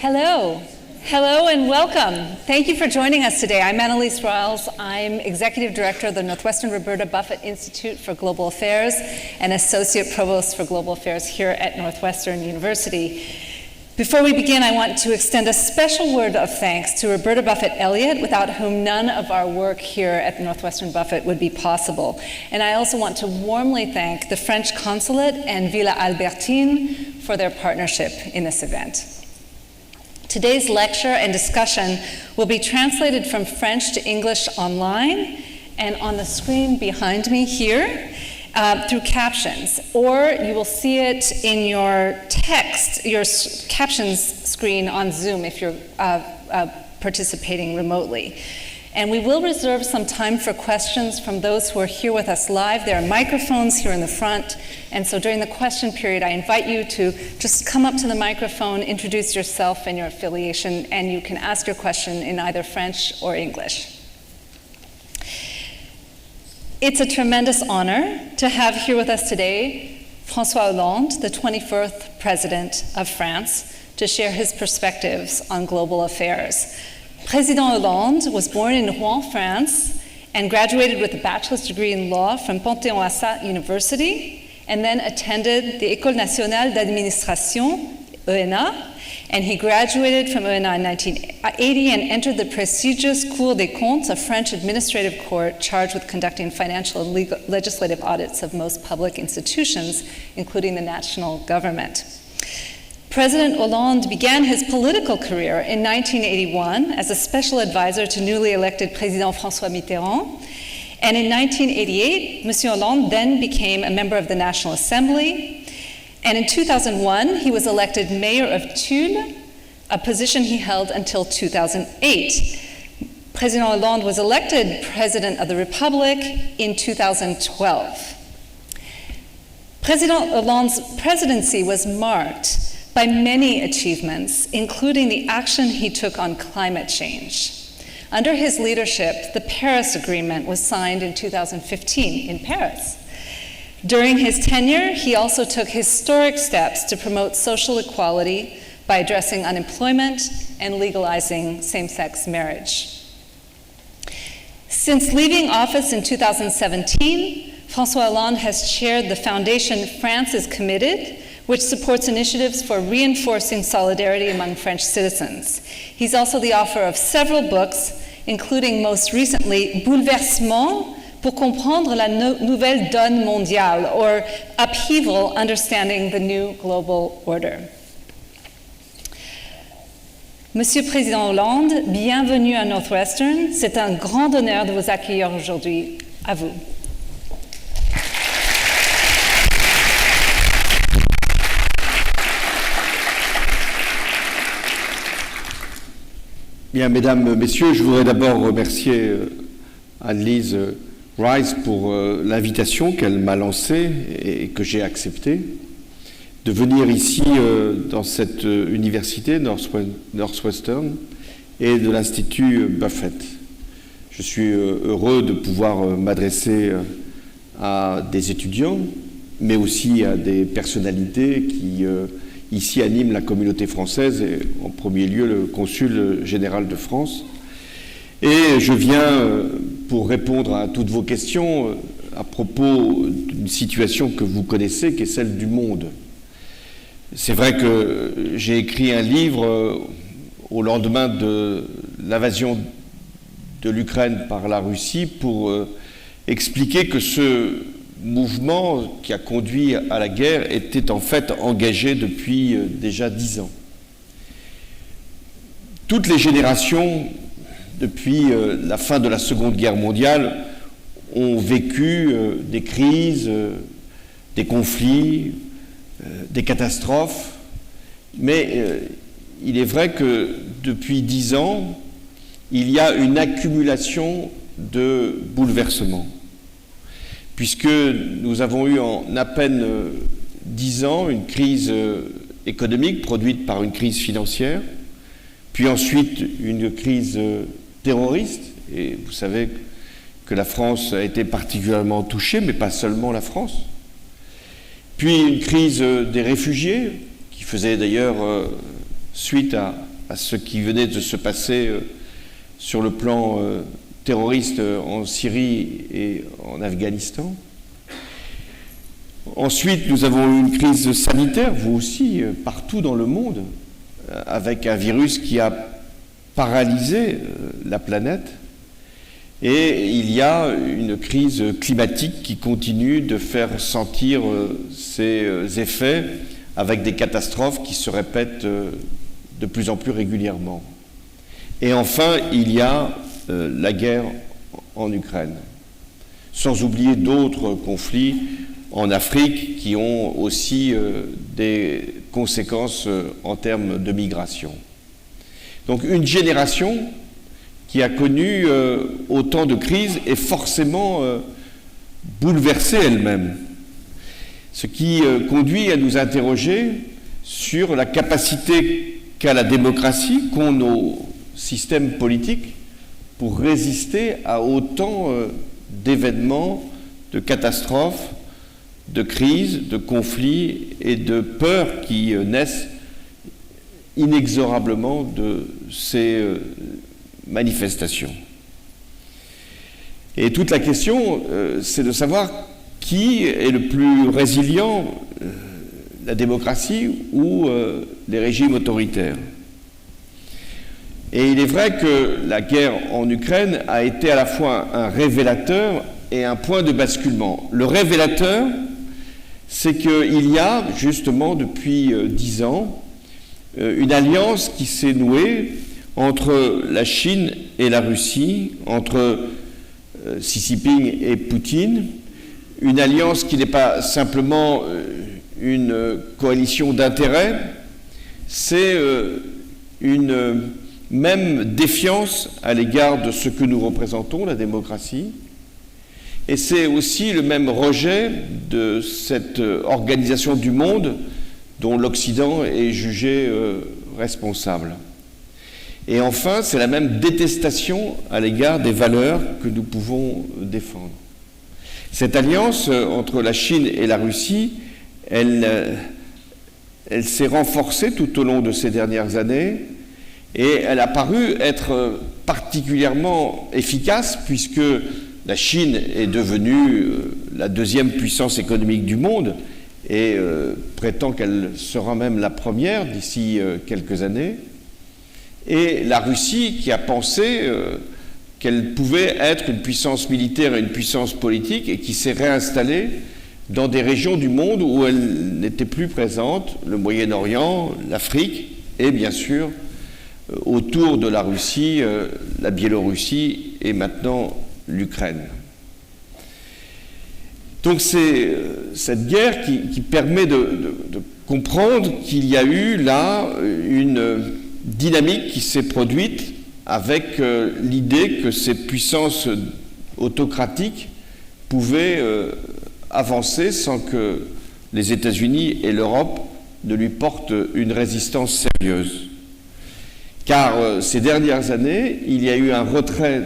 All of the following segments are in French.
Hello. Hello and welcome. Thank you for joining us today. I'm Annalise Riles. I'm Executive Director of the Northwestern Roberta Buffett Institute for Global Affairs and Associate Provost for Global Affairs here at Northwestern University. Before we begin, I want to extend a special word of thanks to Roberta Buffett Elliott, without whom none of our work here at Northwestern Buffett would be possible. And I also want to warmly thank the French Consulate and Villa Albertine for their partnership in this event. Today's lecture and discussion will be translated from French to English online and on the screen behind me here through captions, or you will see it in your text, your captions screen on Zoom if you're participating remotely. And we will reserve some time for questions from those who are here with us live. There are microphones here in the front, and so during the question period, I invite you to just come up to the microphone, introduce yourself and your affiliation, and you can ask your question in either French or English. It's a tremendous honor to have here with us today François Hollande, the 24th President of France, to share his perspectives on global affairs. President Hollande was born in Rouen, France, and graduated with a bachelor's degree in law from Panthéon-Assas University, and then attended the École Nationale d'Administration, ENA, and he graduated from ENA in 1980 and entered the prestigious Cour des Comptes, a French administrative court charged with conducting financial and legislative audits of most public institutions, including the national government. President Hollande began his political career in 1981 as a special advisor to newly elected President François Mitterrand. And in 1988, Monsieur Hollande then became a member of the National Assembly. And in 2001, he was elected mayor of Tulle, a position he held until 2008. President Hollande was elected President of the Republic in 2012. President Hollande's presidency was marked by many achievements, including the action he took on climate change. Under his leadership, the Paris Agreement was signed in 2015 in Paris. During his tenure, he also took historic steps to promote social equality by addressing unemployment and legalizing same-sex marriage. Since leaving office in 2017, François Hollande has chaired the foundation France is Committed, which supports initiatives for reinforcing solidarity among French citizens. He's also the author of several books, including most recently Bouleversement pour comprendre la nouvelle donne mondiale, or Upheaval, Understanding the New Global Order. Monsieur Président Hollande, bienvenue à Northwestern. C'est un grand honneur de vous accueillir aujourd'hui. À vous. Bien, mesdames, messieurs, je voudrais d'abord remercier Annelise Riles pour l'invitation qu'elle m'a lancée et que j'ai acceptée de venir ici dans cette université Northwestern et de l'Institut Buffett. Je suis heureux de pouvoir m'adresser à des étudiants, mais aussi à des personnalités qui ici anime la communauté française et en premier lieu le consul général de France. Et je viens pour répondre à toutes vos questions à propos d'une situation que vous connaissez, qui est celle du monde. C'est vrai que j'ai écrit un livre au lendemain de l'invasion de l'Ukraine par la Russie pour expliquer que ce mouvement qui a conduit à la guerre était en fait engagé depuis déjà 10 ans. Toutes les générations, depuis la fin de la Seconde Guerre mondiale, ont vécu des crises, des conflits, des catastrophes, mais il est vrai que depuis 10 ans, il y a une accumulation de bouleversements, puisque nous avons eu en à peine 10 ans une crise économique produite par une crise financière, puis ensuite une crise terroriste, et vous savez que la France a été particulièrement touchée, mais pas seulement la France, puis une crise des réfugiés, qui faisait d'ailleurs suite à à ce qui venait de se passer sur le plan terroriste en Syrie et en Afghanistan. Ensuite, nous avons eu une crise sanitaire, vous aussi, partout dans le monde, avec un virus qui a paralysé la planète. Et il y a une crise climatique qui continue de faire sentir ses effets avec des catastrophes qui se répètent de plus en plus régulièrement. Et enfin, il y a la guerre en Ukraine, sans oublier d'autres conflits en Afrique qui ont aussi des conséquences en termes de migration. Donc une génération qui a connu autant de crises est forcément bouleversée elle-même, ce qui conduit à nous interroger sur la capacité qu'a la démocratie, qu'ont nos systèmes politiques pour résister à autant d'événements, de catastrophes, de crises, de conflits et de peurs qui naissent inexorablement de ces manifestations. Et toute la question, c'est de savoir qui est le plus résilient, la démocratie ou les régimes autoritaires. Et il est vrai que la guerre en Ukraine a été à la fois un révélateur et un point de basculement. Le révélateur, c'est qu'il y a justement depuis 10 ans une alliance qui s'est nouée entre la Chine et la Russie, entre Xi Jinping et Poutine, une alliance qui n'est pas simplement une coalition d'intérêts, c'est une même défiance à l'égard de ce que nous représentons, la démocratie, et c'est aussi le même rejet de cette organisation du monde dont l'Occident est jugé responsable. Et enfin, c'est la même détestation à l'égard des valeurs que nous pouvons défendre. Cette alliance entre la Chine et la Russie, elle s'est renforcée tout au long de ces dernières années et elle a paru être particulièrement efficace puisque la Chine est devenue la deuxième puissance économique du monde et prétend qu'elle sera même la première d'ici quelques années. Et la Russie qui a pensé qu'elle pouvait être une puissance militaire et une puissance politique et qui s'est réinstallée dans des régions du monde où elle n'était plus présente, le Moyen-Orient, l'Afrique et bien sûr autour de la Russie, la Biélorussie et maintenant l'Ukraine. Donc c'est cette guerre qui permet de comprendre qu'il y a eu là une dynamique qui s'est produite avec l'idée que ces puissances autocratiques pouvaient avancer sans que les États-Unis et l'Europe ne lui portent une résistance sérieuse. Car ces dernières années, il y a eu un retrait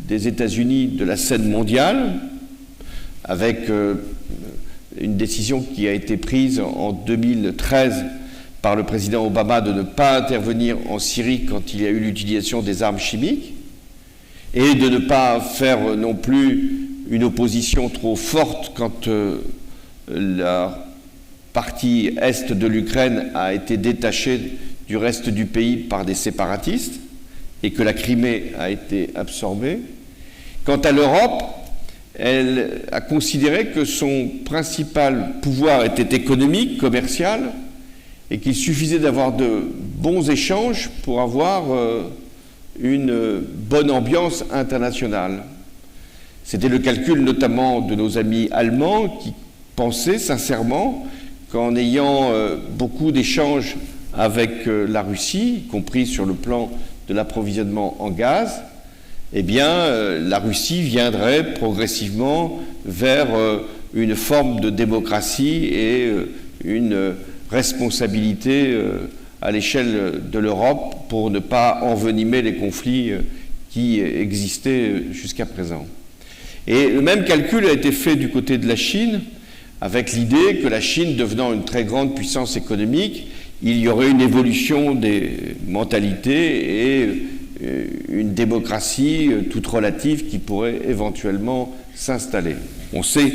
des États-Unis de la scène mondiale, avec une décision qui a été prise en 2013 par le président Obama de ne pas intervenir en Syrie quand il y a eu l'utilisation des armes chimiques, et de ne pas faire non plus une opposition trop forte quand la partie est de l'Ukraine a été détachée du reste du pays par des séparatistes et que la Crimée a été absorbée. Quant à l'Europe, elle a considéré que son principal pouvoir était économique, commercial, et qu'il suffisait d'avoir de bons échanges pour avoir une bonne ambiance internationale. C'était le calcul notamment de nos amis allemands qui pensaient sincèrement qu'en ayant beaucoup d'échanges avec la Russie, y compris sur le plan de l'approvisionnement en gaz, eh bien, la Russie viendrait progressivement vers une forme de démocratie et une responsabilité à l'échelle de l'Europe pour ne pas envenimer les conflits qui existaient jusqu'à présent. Et le même calcul a été fait du côté de la Chine, avec l'idée que la Chine, devenant une très grande puissance économique, il y aurait une évolution des mentalités et une démocratie toute relative qui pourrait éventuellement s'installer. On sait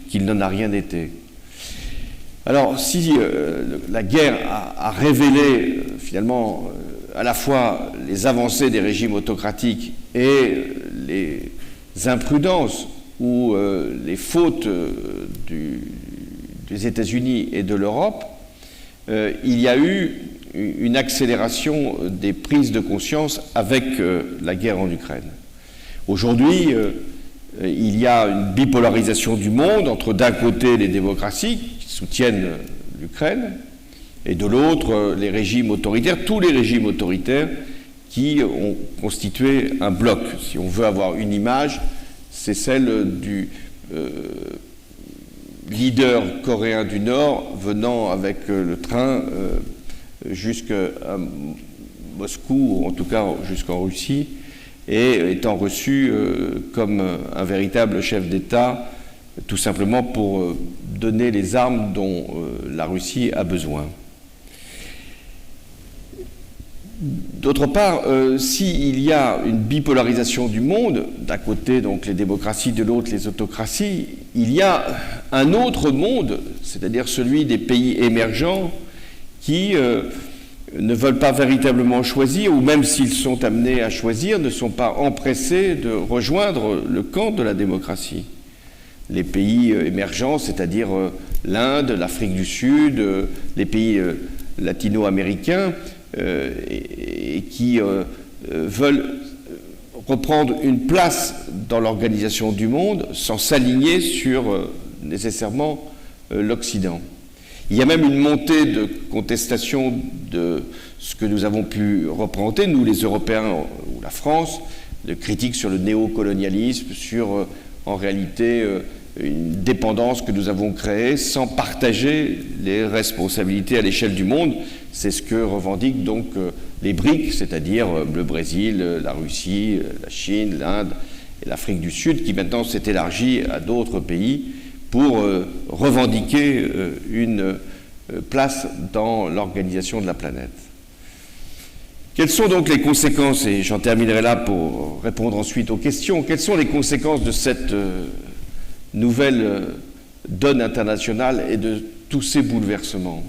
qu'il n'en a rien été. Alors, si la guerre a révélé finalement à la fois les avancées des régimes autocratiques et les imprudences ou les fautes des États-Unis et de l'Europe, il y a eu une accélération des prises de conscience avec la guerre en Ukraine. Aujourd'hui, il y a une bipolarisation du monde entre d'un côté les démocraties qui soutiennent l'Ukraine et de l'autre les régimes autoritaires, tous les régimes autoritaires qui ont constitué un bloc. Si on veut avoir une image, c'est celle du leader coréen du Nord venant avec le train jusqu'à Moscou, ou en tout cas jusqu'en Russie, et étant reçu comme un véritable chef d'État, tout simplement pour donner les armes dont la Russie a besoin. D'autre part, s'il y a une bipolarisation du monde, d'un côté donc les démocraties, de l'autre les autocraties, il y a un autre monde, c'est-à-dire celui des pays émergents qui ne veulent pas véritablement choisir, ou même s'ils sont amenés à choisir, ne sont pas empressés de rejoindre le camp de la démocratie. Les pays émergents, c'est-à-dire l'Inde, l'Afrique du Sud, les pays latino-américains, et qui veulent reprendre une place dans l'organisation du monde sans s'aligner sur nécessairement l'Occident. Il y a même une montée de contestation de ce que nous avons pu représenter, nous les Européens ou la France, de critiques sur le néocolonialisme, sur en réalité une dépendance que nous avons créée sans partager les responsabilités à l'échelle du monde. C'est ce que revendiquent donc les BRIC, c'est-à-dire le Brésil, la Russie, la Chine, l'Inde et l'Afrique du Sud, qui maintenant s'est élargi à d'autres pays pour revendiquer une place dans l'organisation de la planète. Quelles sont donc les conséquences, et j'en terminerai là pour répondre ensuite aux questions, quelles sont les conséquences de cette nouvelle donne internationale et de tous ces bouleversements?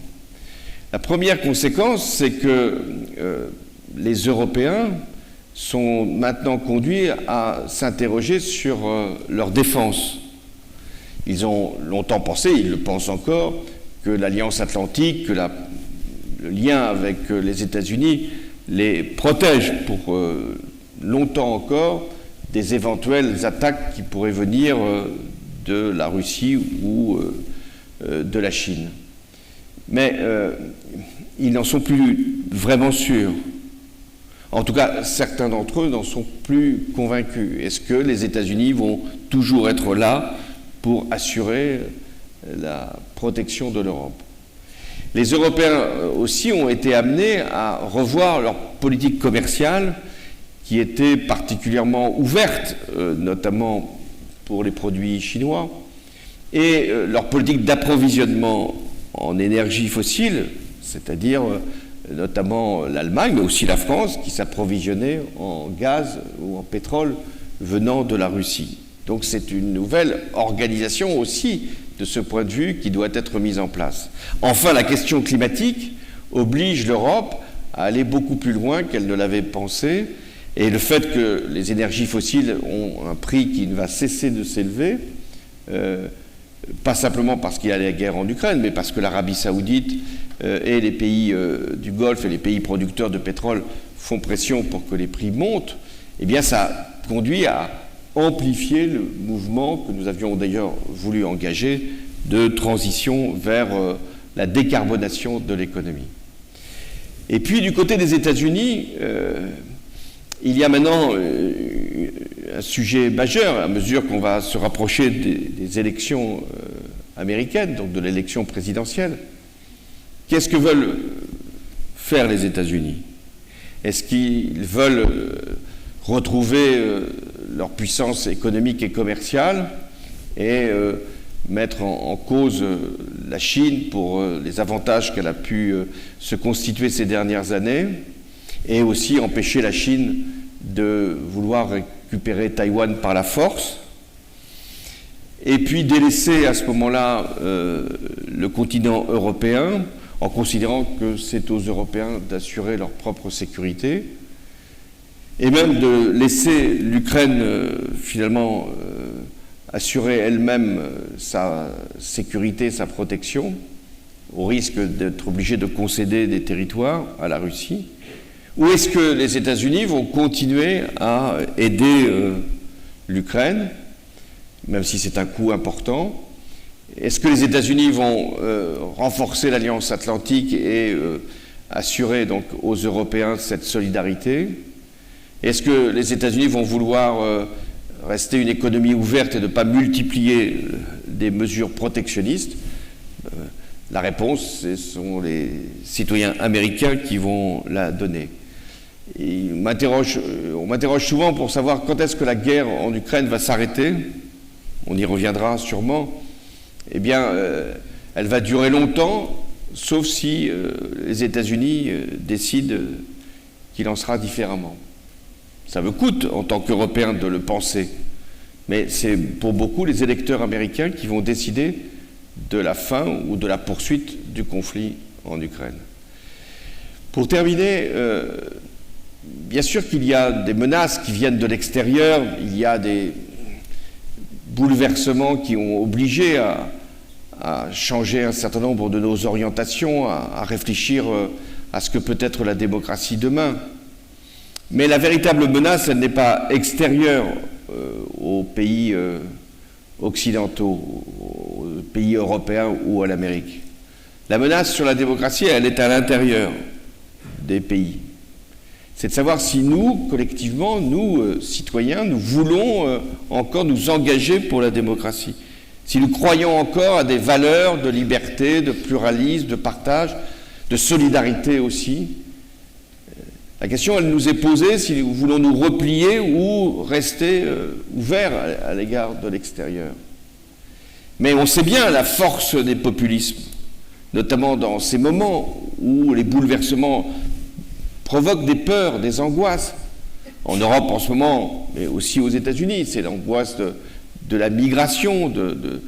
La première conséquence, c'est que les Européens sont maintenant conduits à s'interroger sur leur défense. Ils ont longtemps pensé, ils le pensent encore, que l'Alliance Atlantique, que le lien avec les États-Unis les protège pour longtemps encore des éventuelles attaques qui pourraient venir de la Russie ou de la Chine. Mais ils n'en sont plus vraiment sûrs. En tout cas, certains d'entre eux n'en sont plus convaincus. Est-ce que les États-Unis vont toujours être là pour assurer la protection de l'Europe? Les Européens aussi ont été amenés à revoir leur politique commerciale qui était particulièrement ouverte, notamment pour les produits chinois, et leur politique d'approvisionnement en énergie fossile, c'est-à-dire notamment l'Allemagne, mais aussi la France, qui s'approvisionnait en gaz ou en pétrole venant de la Russie. Donc c'est une nouvelle organisation aussi de ce point de vue qui doit être mise en place. Enfin, la question climatique oblige l'Europe à aller beaucoup plus loin qu'elle ne l'avait pensé, et le fait que les énergies fossiles ont un prix qui ne va cesser de s'élever, pas simplement parce qu'il y a la guerre en Ukraine, mais parce que l'Arabie Saoudite et les pays du Golfe et les pays producteurs de pétrole font pression pour que les prix montent, eh bien ça conduit à amplifier le mouvement que nous avions d'ailleurs voulu engager de transition vers la décarbonation de l'économie. Et puis du côté des États-Unis, il y a maintenant un sujet majeur à mesure qu'on va se rapprocher des élections américaines, donc de l'élection présidentielle. Qu'est-ce que veulent faire les États-Unis? Est-ce qu'ils veulent retrouver leur puissance économique et commerciale et mettre en cause la Chine pour les avantages qu'elle a pu se constituer ces dernières années, et aussi empêcher la Chine de vouloir récupérer Taïwan par la force, et puis délaisser à ce moment-là le continent européen en considérant que c'est aux Européens d'assurer leur propre sécurité, et même de laisser l'Ukraine finalement assurer elle-même sa sécurité, sa protection, au risque d'être obligée de concéder des territoires à la Russie. Ou est-ce que les États-Unis vont continuer à aider l'Ukraine, même si c'est un coût important? Est-ce que les États-Unis vont renforcer l'Alliance Atlantique et assurer donc aux Européens cette solidarité? Est-ce que les États-Unis vont vouloir rester une économie ouverte et ne pas multiplier des mesures protectionnistes? La réponse, ce sont les citoyens américains qui vont la donner. Et on m'interroge souvent pour savoir quand est-ce que la guerre en Ukraine va s'arrêter. On y reviendra sûrement. Eh bien, elle va durer longtemps, sauf si les États-Unis décident qu'il en sera différemment. Ça me coûte, en tant qu'Européen, de le penser. Mais c'est pour beaucoup les électeurs américains qui vont décider de la fin ou de la poursuite du conflit en Ukraine. Pour terminer, bien sûr qu'il y a des menaces qui viennent de l'extérieur, il y a des bouleversements qui ont obligé à changer un certain nombre de nos orientations, à réfléchir à ce que peut être la démocratie demain. Mais la véritable menace, elle n'est pas extérieure aux pays occidentaux, aux pays européens ou à l'Amérique. La menace sur la démocratie, elle est à l'intérieur des pays. C'est de savoir si nous, collectivement, nous, citoyens, nous voulons encore nous engager pour la démocratie. Si nous croyons encore à des valeurs de liberté, de pluralisme, de partage, de solidarité aussi. La question, elle nous est posée si nous voulons nous replier ou rester ouverts à l'égard de l'extérieur. Mais on sait bien la force des populismes, notamment dans ces moments où les bouleversements provoquent des peurs, des angoisses. En Europe en ce moment, mais aussi aux États-Unis, c'est l'angoisse de la migration, de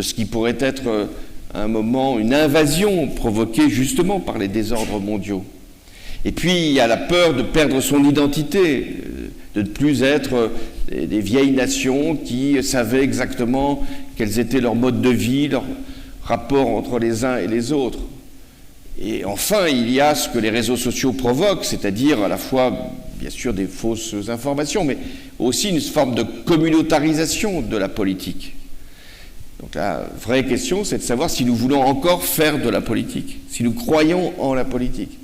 ce qui pourrait être à un moment une invasion provoquée justement par les désordres mondiaux. Et puis il y a la peur de perdre son identité, de ne plus être des vieilles nations qui savaient exactement quels étaient leurs modes de vie, leurs rapports entre les uns et les autres. Et enfin, il y a ce que les réseaux sociaux provoquent, c'est-à-dire à la fois, bien sûr, des fausses informations, mais aussi une forme de communautarisation de la politique. Donc la vraie question, c'est de savoir si nous voulons encore faire de la politique, si nous croyons en la politique.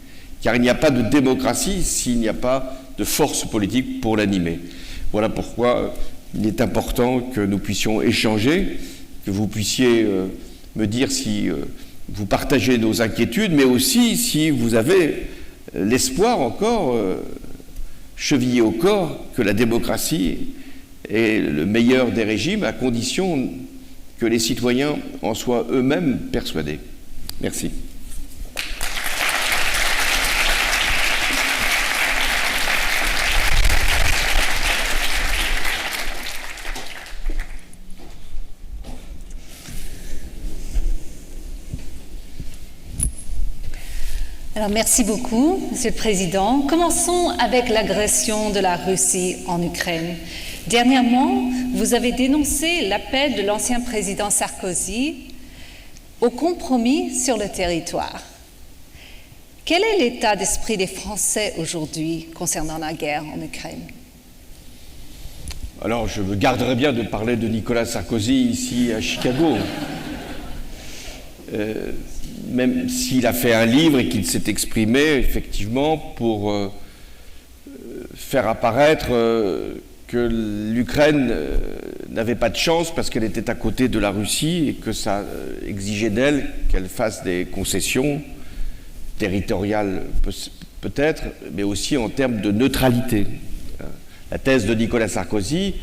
Car il n'y a pas de démocratie s'il n'y a pas de force politique pour l'animer. Voilà pourquoi il est important que nous puissions échanger, que vous puissiez me dire si vous partagez nos inquiétudes, mais aussi si vous avez l'espoir encore chevillé au corps que la démocratie est le meilleur des régimes, à condition que les citoyens en soient eux-mêmes persuadés. Merci. Alors, merci beaucoup, Monsieur le Président. Commençons avec l'agression de la Russie en Ukraine. Dernièrement, vous avez dénoncé l'appel de l'ancien président Sarkozy au compromis sur le territoire. Quel est l'état d'esprit des Français aujourd'hui concernant la guerre en Ukraine? Alors, je me garderais bien de parler de Nicolas Sarkozy ici à Chicago. Même s'il a fait un livre et qu'il s'est exprimé effectivement pour faire apparaître que l'Ukraine n'avait pas de chance parce qu'elle était à côté de la Russie et que ça exigeait d'elle qu'elle fasse des concessions territoriales peut-être, mais aussi en termes de neutralité. La thèse de Nicolas Sarkozy,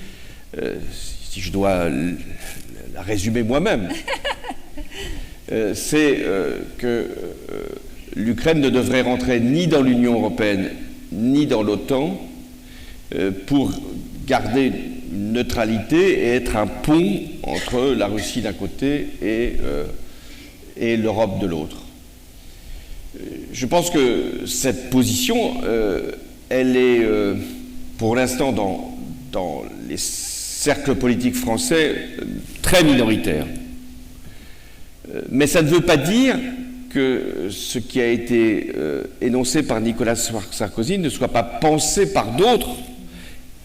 si je dois la résumer moi-même, c'est que l'Ukraine ne devrait rentrer ni dans l'Union européenne ni dans l'OTAN pour garder une neutralité et être un pont entre la Russie d'un côté et l'Europe de l'autre. Je pense que cette position, elle est pour l'instant dans les cercles politiques français très minoritaire. Mais ça ne veut pas dire que ce qui a été énoncé par Nicolas Sarkozy ne soit pas pensé par d'autres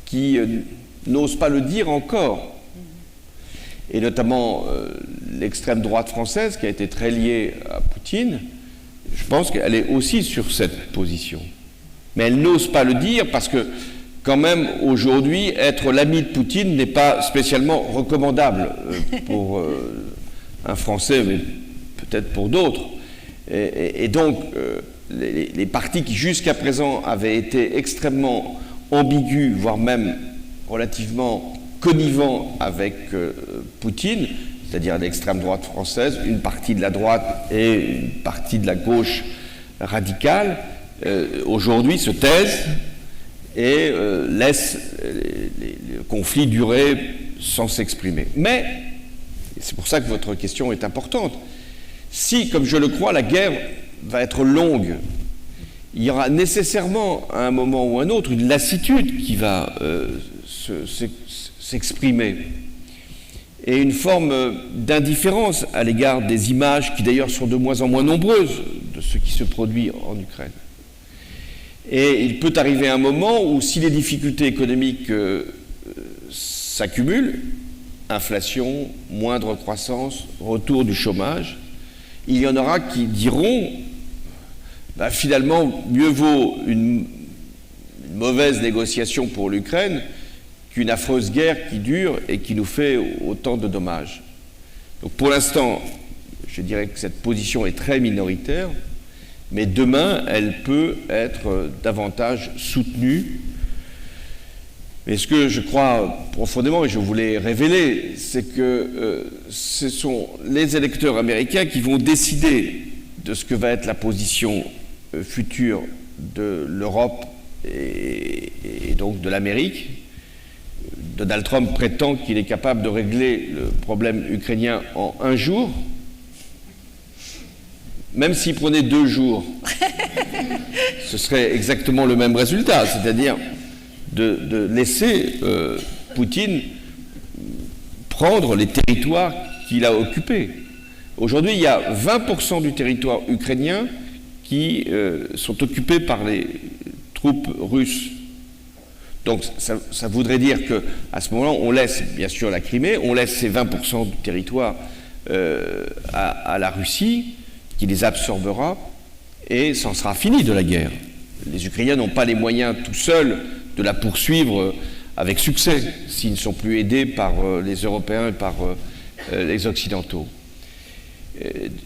qui n'osent pas le dire encore. Et notamment l'extrême droite française qui a été très liée à Poutine, je pense qu'elle est aussi sur cette position. Mais elle n'ose pas le dire parce que quand même aujourd'hui être l'ami de Poutine n'est pas spécialement recommandable pour un Français, mais peut-être pour d'autres. Et donc les partis qui jusqu'à présent avaient été extrêmement ambigus, voire même relativement connivents avec Poutine, c'est-à-dire l'extrême droite française, une partie de la droite et une partie de la gauche radicale, aujourd'hui se taisent et laissent le conflit durer sans s'exprimer. Mais, et c'est pour ça que votre question est importante, si, comme je le crois, la guerre va être longue, il y aura nécessairement, à un moment ou à un autre, une lassitude qui va s'exprimer et une forme d'indifférence à l'égard des images qui d'ailleurs sont de moins en moins nombreuses de ce qui se produit en Ukraine. Et il peut arriver un moment où si les difficultés économiques s'accumulent, inflation, moindre croissance, retour du chômage, il y en aura qui diront finalement mieux vaut une mauvaise négociation pour l'Ukraine qu'une affreuse guerre qui dure et qui nous fait autant de dommages. Donc pour l'instant, je dirais que cette position est très minoritaire, mais demain, elle peut être davantage soutenue. Mais ce que je crois profondément, et je voulais révéler, c'est que ce sont les électeurs américains qui vont décider de ce que va être la position future de l'Europe et donc de l'Amérique. Donald Trump prétend qu'il est capable de régler le problème ukrainien en 1 jour, même s'il prenait 2 jours. Ce serait exactement le même résultat, c'est-à-dire de laisser Poutine prendre les territoires qu'il a occupés. Aujourd'hui, il y a 20% du territoire ukrainien qui sont occupés par les troupes russes. Donc ça voudrait dire qu'à ce moment-là, on laisse bien sûr la Crimée, on laisse ces 20% du territoire à la Russie, qui les absorbera, et c'en sera fini de la guerre. Les Ukrainiens n'ont pas les moyens tout seuls de la poursuivre avec succès, s'ils ne sont plus aidés par les Européens et par les Occidentaux.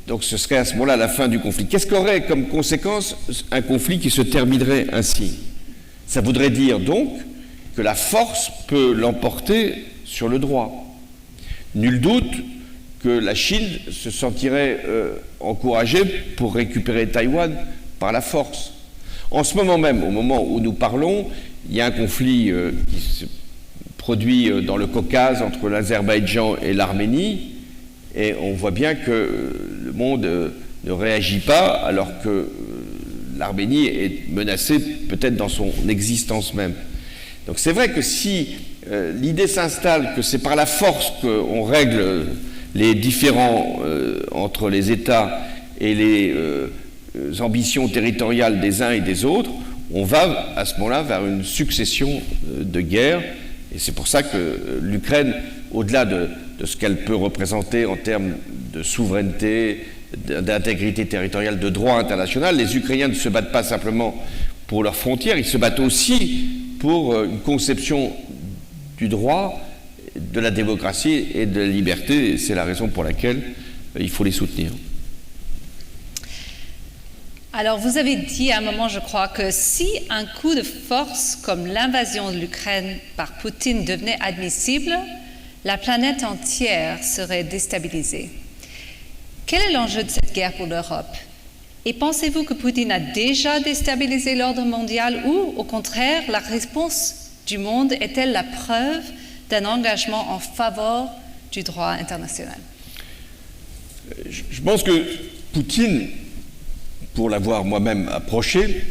Donc ce serait à ce moment-là la fin du conflit. Qu'est-ce qu'aurait comme conséquence un conflit qui se terminerait ainsi? Ça voudrait dire donc que la force peut l'emporter sur le droit. Nul doute que la Chine se sentirait encouragée pour récupérer Taïwan par la force. En ce moment même, au moment où nous parlons, il y a un conflit qui se produit dans le Caucase entre l'Azerbaïdjan et l'Arménie, et on voit bien que le monde ne réagit pas alors que l'Arménie est menacée peut-être dans son existence même. Donc c'est vrai que si l'idée s'installe que c'est par la force qu'on règle les différends entre les États et les ambitions territoriales des uns et des autres, on va à ce moment-là vers une succession de guerres. Et c'est pour ça que l'Ukraine, au-delà de ce qu'elle peut représenter en termes de souveraineté, d'intégrité territoriale, de droit international, les Ukrainiens ne se battent pas simplement pour leurs frontières, ils se battent aussi pour une conception du droit, de la démocratie et de la liberté. Et c'est la raison pour laquelle il faut les soutenir. Alors, vous avez dit à un moment, je crois, que si un coup de force comme l'invasion de l'Ukraine par Poutine devenait admissible, la planète entière serait déstabilisée. Quel est l'enjeu de cette guerre pour l'Europe? Et pensez-vous que Poutine a déjà déstabilisé l'ordre mondial ou, au contraire, la réponse du monde est-elle la preuve d'un engagement en faveur du droit international? Je pense que Poutine, pour l'avoir moi-même approché,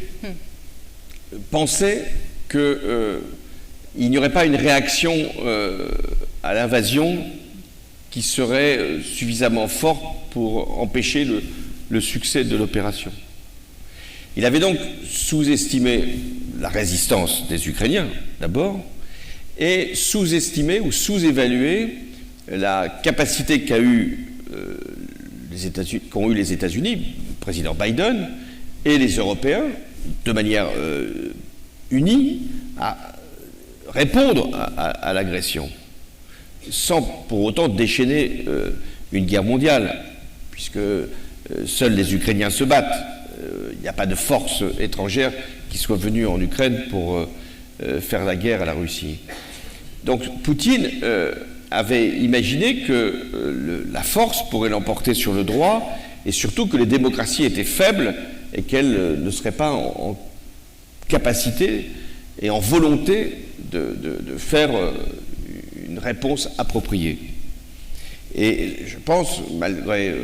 pensait qu'il n'y aurait pas une réaction à l'invasion qui serait suffisamment forte pour empêcher le succès de l'opération. Il avait donc sous-estimé la résistance des Ukrainiens, d'abord, et sous-estimé ou sous-évalué la capacité qu'ont eu les États-Unis, le président Biden, et les Européens, de manière unie, à répondre à l'agression, sans pour autant déchaîner une guerre mondiale, puisque seuls les Ukrainiens se battent. Il n'y a pas de force étrangère qui soit venue en Ukraine pour faire la guerre à la Russie. Donc Poutine avait imaginé que la force pourrait l'emporter sur le droit, et surtout que les démocraties étaient faibles et qu'elles ne seraient pas en capacité et en volonté de faire une réponse appropriée. Et je pense, malgré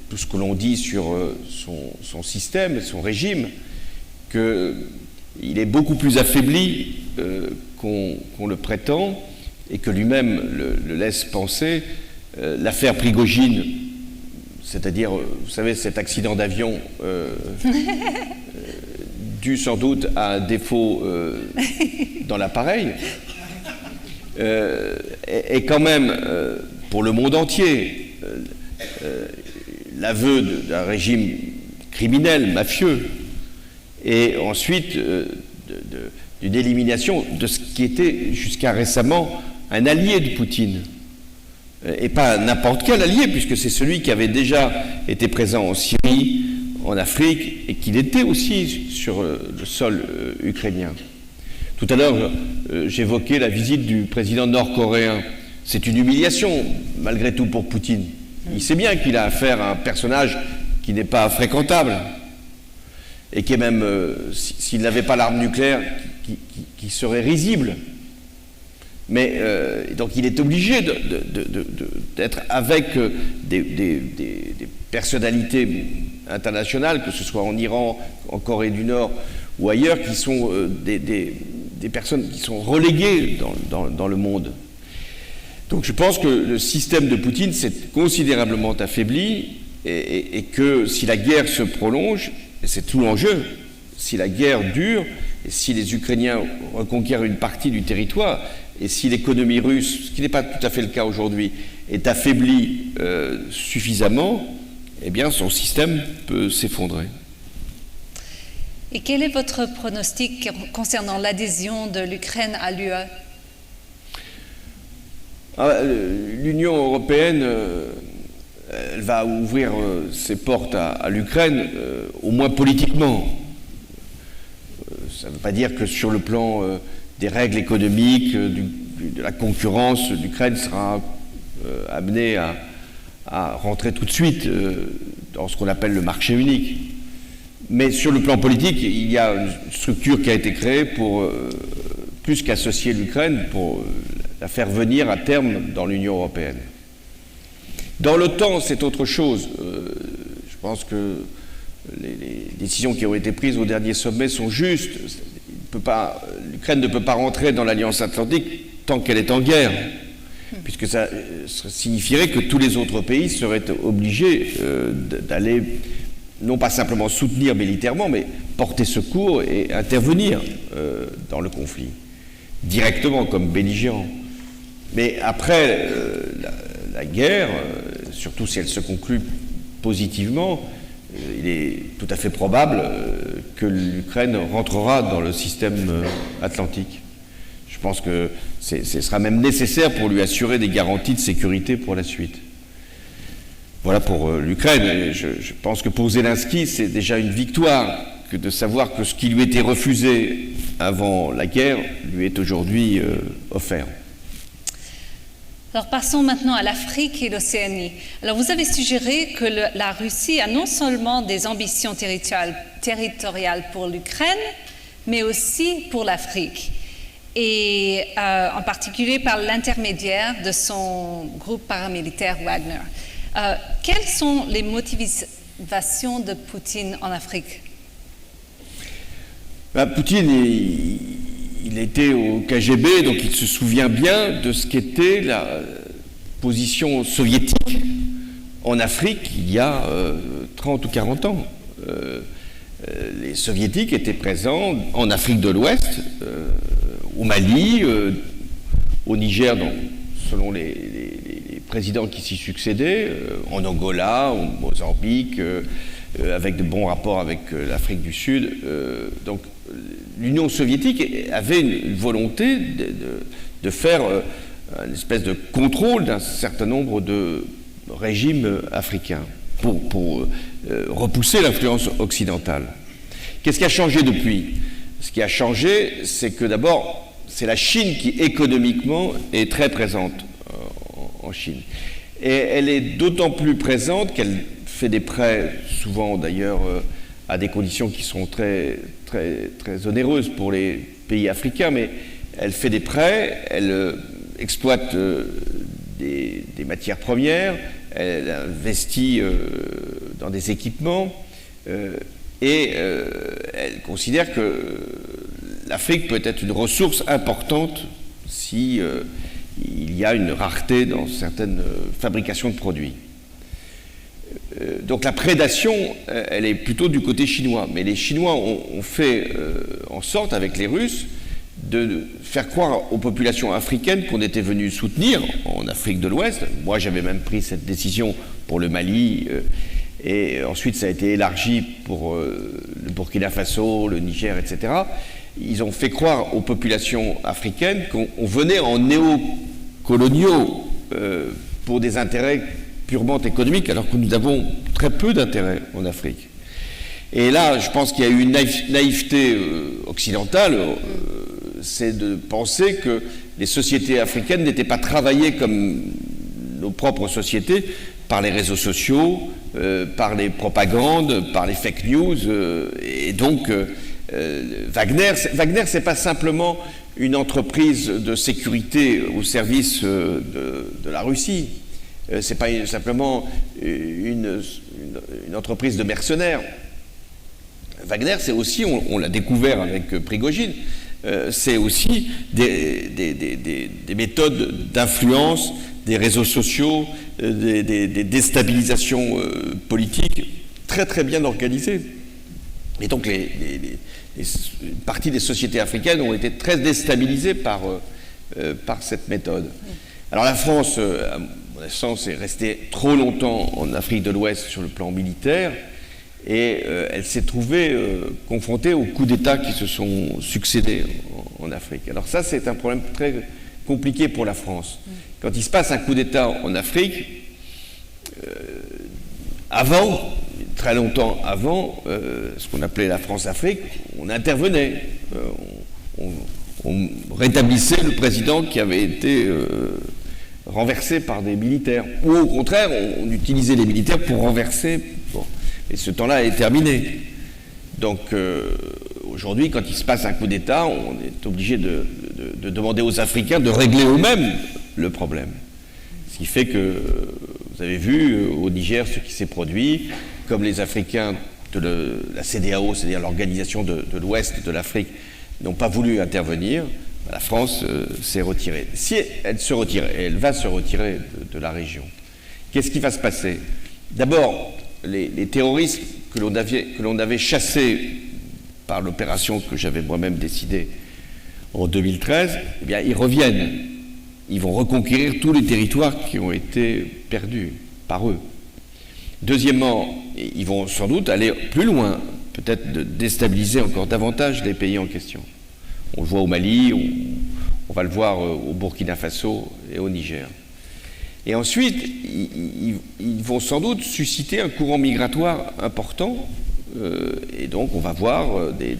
tout ce que l'on dit sur son système, son régime, qu'il est beaucoup plus affaibli qu'on le prétend et que lui-même le laisse penser. L'affaire Prigojine, c'est-à-dire, vous savez, cet accident d'avion dû sans doute à un défaut dans l'appareil, est quand même, pour le monde entier, l'aveu d'un régime criminel, mafieux, et ensuite d'une élimination de ce qui était jusqu'à récemment un allié de Poutine. Et pas n'importe quel allié, puisque c'est celui qui avait déjà été présent en Syrie, en Afrique, et qu'il était aussi sur le sol ukrainien. Tout à l'heure, j'évoquais la visite du président nord-coréen. C'est une humiliation, malgré tout, pour Poutine. Il sait bien qu'il a affaire à un personnage qui n'est pas fréquentable, et qui est même, s'il n'avait pas l'arme nucléaire, qui serait risible. Mais donc il est obligé d'être avec des personnalités internationales, que ce soit en Iran, en Corée du Nord ou ailleurs, qui sont des personnes qui sont reléguées dans le monde. Donc je pense que le système de Poutine s'est considérablement affaibli et que si la guerre se prolonge, et c'est tout l'enjeu, si la guerre dure, et si les Ukrainiens reconquièrent une partie du territoire, et si l'économie russe, ce qui n'est pas tout à fait le cas aujourd'hui, est affaiblie suffisamment, eh bien son système peut s'effondrer. Et quel est votre pronostic concernant l'adhésion de l'Ukraine à l'UE? L'Union européenne, elle va ouvrir ses portes à l'Ukraine, au moins politiquement. Ça ne veut pas dire que sur le plan des règles économiques, de la concurrence, l'Ukraine sera amenée à rentrer tout de suite dans ce qu'on appelle le marché unique. Mais sur le plan politique, il y a une structure qui a été créée pour plus qu'associer l'Ukraine, pour la faire venir à terme dans l'Union européenne. Dans l'OTAN, c'est autre chose. Je pense que les décisions qui ont été prises au dernier sommet sont justes. L'Ukraine ne peut pas rentrer dans l'Alliance Atlantique tant qu'elle est en guerre, puisque ça signifierait que tous les autres pays seraient obligés d'aller, non pas simplement soutenir militairement, mais porter secours et intervenir dans le conflit, directement comme belligérants. Mais après la guerre, surtout si elle se conclut positivement, il est tout à fait probable que l'Ukraine rentrera dans le système atlantique. Je pense que ce sera même nécessaire pour lui assurer des garanties de sécurité pour la suite. Voilà pour l'Ukraine. Je pense que pour Zelensky, c'est déjà une victoire que de savoir que ce qui lui était refusé avant la guerre lui est aujourd'hui offert. Alors passons maintenant à l'Afrique et l'Océanie. Alors vous avez suggéré que la Russie a non seulement des ambitions territoriales pour l'Ukraine, mais aussi pour l'Afrique. Et en particulier par l'intermédiaire de son groupe paramilitaire Wagner. Quelles sont les motivations de Poutine en Afrique? Poutine, il était au KGB, donc il se souvient bien de ce qu'était la position soviétique en Afrique il y a 30 ou 40 ans. Les soviétiques étaient présents en Afrique de l'Ouest, au Mali, au Niger, selon les présidents qui s'y succédaient, en Angola, au Mozambique, avec de bons rapports avec l'Afrique du Sud. Donc l'Union soviétique avait une volonté de faire une espèce de contrôle d'un certain nombre de régimes africains pour repousser l'influence occidentale. Qu'est-ce qui a changé depuis? Ce qui a changé, c'est que d'abord, c'est la Chine qui économiquement est très présente en Chine. Et elle est d'autant plus présente qu'elle fait des prêts, souvent d'ailleurs à des conditions qui sont très, très, très onéreuses pour les pays africains, mais elle fait des prêts, elle exploite des matières premières, elle investit dans des équipements et elle considère que l'Afrique peut être une ressource importante si il y a une rareté dans certaines fabrications de produits. Donc la prédation, elle est plutôt du côté chinois. Mais les Chinois ont fait en sorte, avec les Russes, de faire croire aux populations africaines qu'on était venu soutenir en Afrique de l'Ouest. Moi, j'avais même pris cette décision pour le Mali, et ensuite ça a été élargi pour le Burkina Faso, le Niger, etc. Ils ont fait croire aux populations africaines qu'on venait en néocoloniaux pour des intérêts purement économiques, alors que nous avons très peu d'intérêts en Afrique. Et là, je pense qu'il y a eu une naïveté occidentale, c'est de penser que les sociétés africaines n'étaient pas travaillées comme nos propres sociétés par les réseaux sociaux, par les propagandes, par les fake news, et donc Wagner, c'est pas simplement une entreprise de sécurité au service de la Russie. C'est pas simplement une entreprise de mercenaires. Wagner, c'est aussi, on l'a découvert avec Prigojine, c'est aussi des méthodes d'influence, des réseaux sociaux, des déstabilisations politiques très très bien organisées. Et donc une partie des sociétés africaines ont été très déstabilisées par cette méthode. Alors la France, à mon sens, est restée trop longtemps en Afrique de l'Ouest sur le plan militaire, et elle s'est trouvée confrontée aux coups d'État qui se sont succédés en Afrique. Alors ça, c'est un problème très compliqué pour la France. Quand il se passe un coup d'État en Afrique, avant, très longtemps avant, ce qu'on appelait la France-Afrique, on intervenait, on rétablissait le président qui avait été renversé par des militaires, ou au contraire, on utilisait les militaires pour renverser. Bon. Et ce temps-là est terminé. Donc aujourd'hui, quand il se passe un coup d'État, on est obligé de demander aux Africains de régler eux-mêmes le problème. Ce qui fait que vous avez vu au Niger ce qui s'est produit, comme les Africains de la CEDEAO, c'est-à-dire l'organisation de l'Ouest de l'Afrique, n'ont pas voulu intervenir, la France s'est retirée. Si elle se retire, et elle va se retirer de la région, qu'est-ce qui va se passer? D'abord, les terroristes que l'on avait chassés par l'opération que j'avais moi-même décidée en 2013, eh bien, ils reviennent. Ils vont reconquérir tous les territoires qui ont été perdus par eux. Deuxièmement, ils vont sans doute aller plus loin, peut-être de déstabiliser encore davantage les pays en question. On le voit au Mali, on va le voir au Burkina Faso et au Niger. Et ensuite, ils vont sans doute susciter un courant migratoire important, et donc on va voir des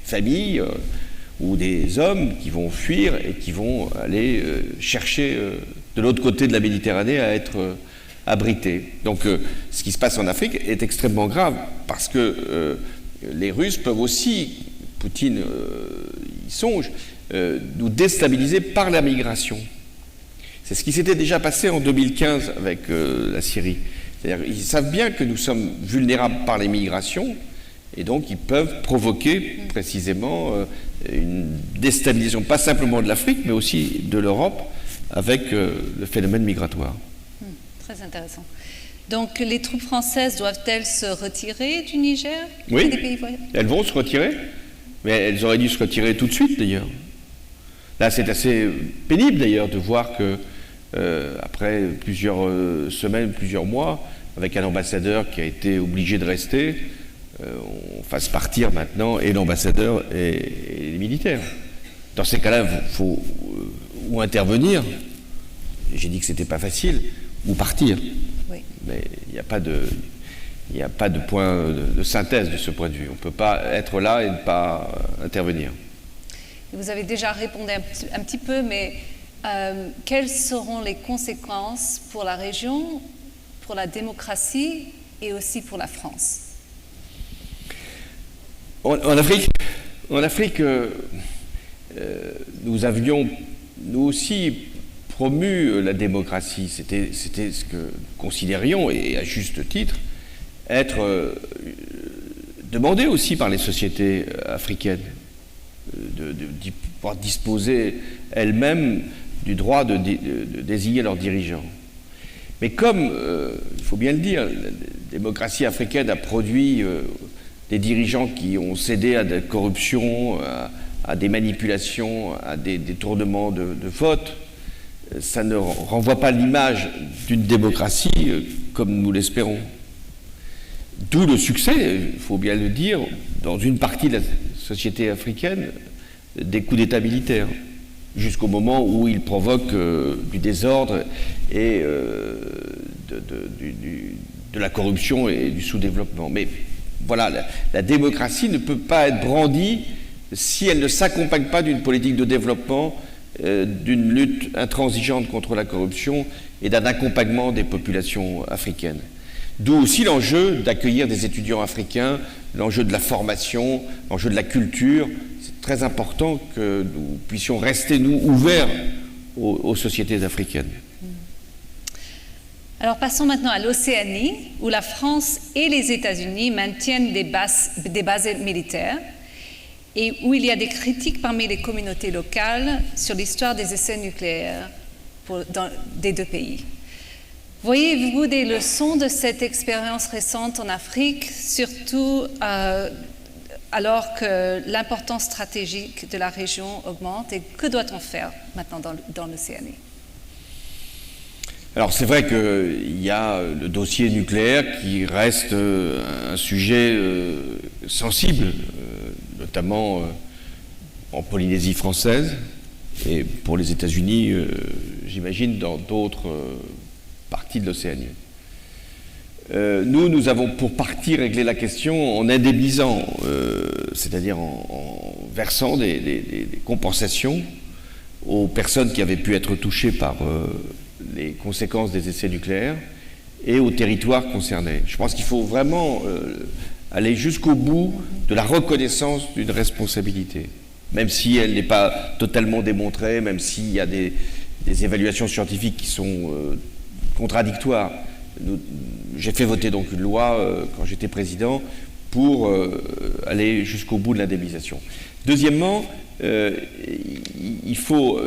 familles, ou des hommes qui vont fuir et qui vont aller chercher de l'autre côté de la Méditerranée à être abrités. Donc ce qui se passe en Afrique est extrêmement grave parce que les Russes peuvent aussi, Poutine y songe, nous déstabiliser par la migration. C'est ce qui s'était déjà passé en 2015 avec la Syrie. C'est-à-dire ils savent bien que nous sommes vulnérables par les migrations et donc ils peuvent provoquer précisément une déstabilisation, pas simplement de l'Afrique, mais aussi de l'Europe avec le phénomène migratoire. Très intéressant. Donc les troupes françaises doivent-elles se retirer du Niger? Oui, des pays voisins? Elles vont se retirer, mais elles auraient dû se retirer tout de suite d'ailleurs. Là c'est assez pénible d'ailleurs de voir que après plusieurs semaines, plusieurs mois, avec un ambassadeur qui a été obligé de rester, on fasse partir maintenant et l'ambassadeur et les militaires. Dans ces cas-là, il faut ou intervenir, j'ai dit que c'était pas facile, ou partir. Oui. Mais il n'y a pas de point de synthèse de ce point de vue. On ne peut pas être là et ne pas intervenir. Et vous avez déjà répondu un petit peu, mais quelles seront les conséquences pour la région, pour la démocratie et aussi pour la France? En Afrique, nous avions, nous aussi, promu la démocratie. C'était ce que nous considérions, et à juste titre, être demandé aussi par les sociétés africaines de pouvoir disposer elles-mêmes du droit de désigner leurs dirigeants. Mais comme, il faut bien le dire, la démocratie africaine a produit des dirigeants qui ont cédé à de la corruption, à des manipulations, à des détournements de vote, ça ne renvoie pas l'image d'une démocratie comme nous l'espérons. D'où le succès, il faut bien le dire, dans une partie de la société africaine, des coups d'État militaires, jusqu'au moment où ils provoquent du désordre et de la corruption et du sous-développement. Mais voilà, la démocratie ne peut pas être brandie si elle ne s'accompagne pas d'une politique de développement, d'une lutte intransigeante contre la corruption et d'un accompagnement des populations africaines. D'où aussi l'enjeu d'accueillir des étudiants africains, l'enjeu de la formation, l'enjeu de la culture. C'est très important que nous puissions rester, nous, ouverts aux sociétés africaines. Alors passons maintenant à l'Océanie, où la France et les États-Unis maintiennent des bases militaires et où il y a des critiques parmi les communautés locales sur l'histoire des essais nucléaires des deux pays. Voyez-vous des leçons de cette expérience récente en Afrique, surtout alors que l'importance stratégique de la région augmente, et que doit-on faire maintenant dans l'Océanie? Alors c'est vrai qu'il y a le dossier nucléaire qui reste un sujet sensible, notamment en Polynésie française et pour les États-Unis, j'imagine, dans d'autres partie de l'Océanie. Nous avons pour partie réglé la question en indemnisant, c'est-à-dire en versant des compensations aux personnes qui avaient pu être touchées par les conséquences des essais nucléaires et aux territoires concernés. Je pense qu'il faut vraiment aller jusqu'au bout de la reconnaissance d'une responsabilité, même si elle n'est pas totalement démontrée, même s'il y a des évaluations scientifiques qui sont contradictoires. J'ai fait voter donc une loi quand j'étais président pour aller jusqu'au bout de l'indemnisation. Deuxièmement, il faut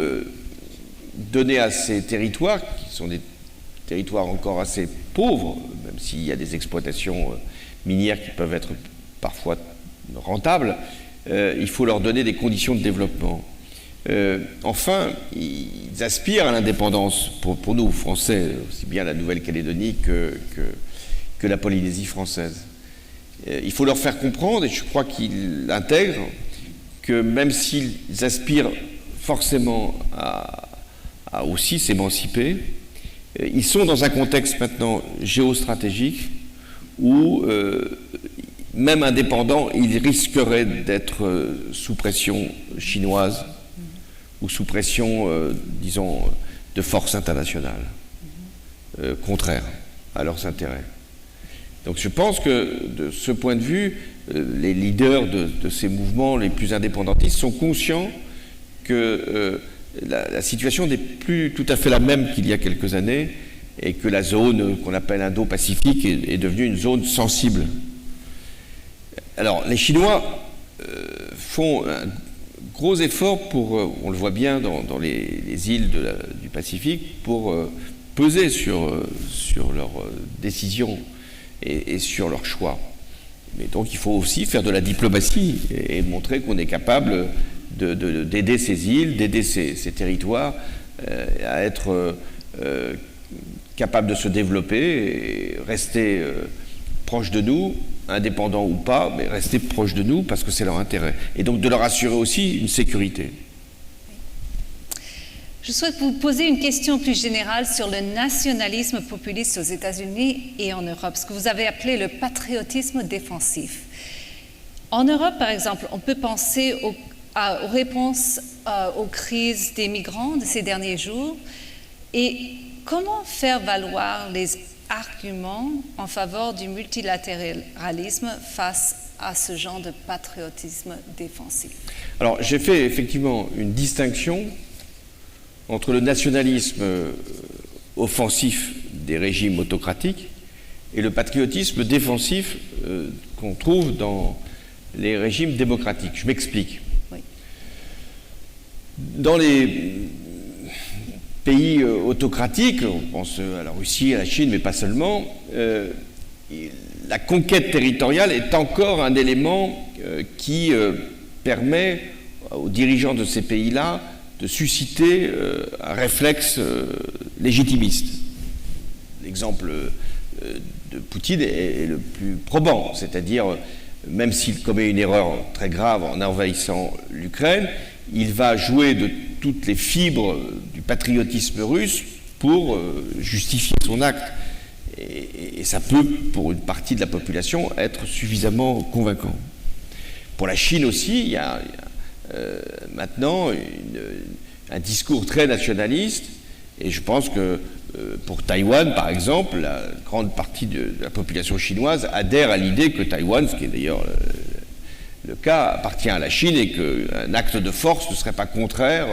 donner à ces territoires, qui sont des territoires encore assez pauvres, même s'il y a des exploitations minières qui peuvent être parfois rentables, il faut leur donner des conditions de développement. Enfin, ils aspirent à l'indépendance pour nous, Français, aussi bien la Nouvelle-Calédonie que la Polynésie française. Il faut leur faire comprendre, et je crois qu'ils l'intègrent, que même s'ils aspirent forcément à aussi s'émanciper, ils sont dans un contexte maintenant géostratégique où même indépendants, ils risqueraient d'être sous pression chinoise ou sous pression, disons, de forces internationales contraires à leurs intérêts. Donc je pense que de ce point de vue, les leaders de ces mouvements les plus indépendantistes sont conscients que la situation n'est plus tout à fait la même qu'il y a quelques années et que la zone qu'on appelle Indo-Pacifique est devenue une zone sensible. Alors les Chinois font un gros effort pour, on le voit bien dans les îles du Pacifique, pour peser sur leurs décisions et sur leurs choix. Mais donc il faut aussi faire de la diplomatie et montrer qu'on est capable d'aider ces îles, d'aider ces territoires à être capables de se développer et rester proches de nous, indépendants ou pas, mais rester proches de nous parce que c'est leur intérêt. Et donc de leur assurer aussi une sécurité. Je souhaite vous poser une question plus générale sur le nationalisme populiste aux États-Unis et en Europe, ce que vous avez appelé le patriotisme défensif. En Europe, par exemple, on peut penser aux réponses aux crises des migrants de ces derniers jours et comment faire valoir les arguments en faveur du multilatéralisme face à ce genre de patriotisme défensif. Alors, j'ai fait effectivement une distinction entre le nationalisme offensif des régimes autocratiques et le patriotisme défensif qu'on trouve dans les régimes démocratiques. Je m'explique. Oui. Dans les pays autocratiques, on pense à la Russie, à la Chine, mais pas seulement, la conquête territoriale est encore un élément qui permet aux dirigeants de ces pays-là de susciter un réflexe légitimiste. L'exemple de Poutine est le plus probant, c'est-à-dire, même s'il commet une erreur très grave en envahissant l'Ukraine, il va jouer de toutes les fibres du patriotisme russe pour justifier son acte. Et ça peut, pour une partie de la population, être suffisamment convaincant. Pour la Chine aussi, il y a maintenant un discours très nationaliste, et je pense que pour Taïwan, par exemple, la grande partie de la population chinoise adhère à l'idée que Taïwan, ce qui est d'ailleurs le cas, appartient à la Chine et qu'un acte de force ne serait pas contraire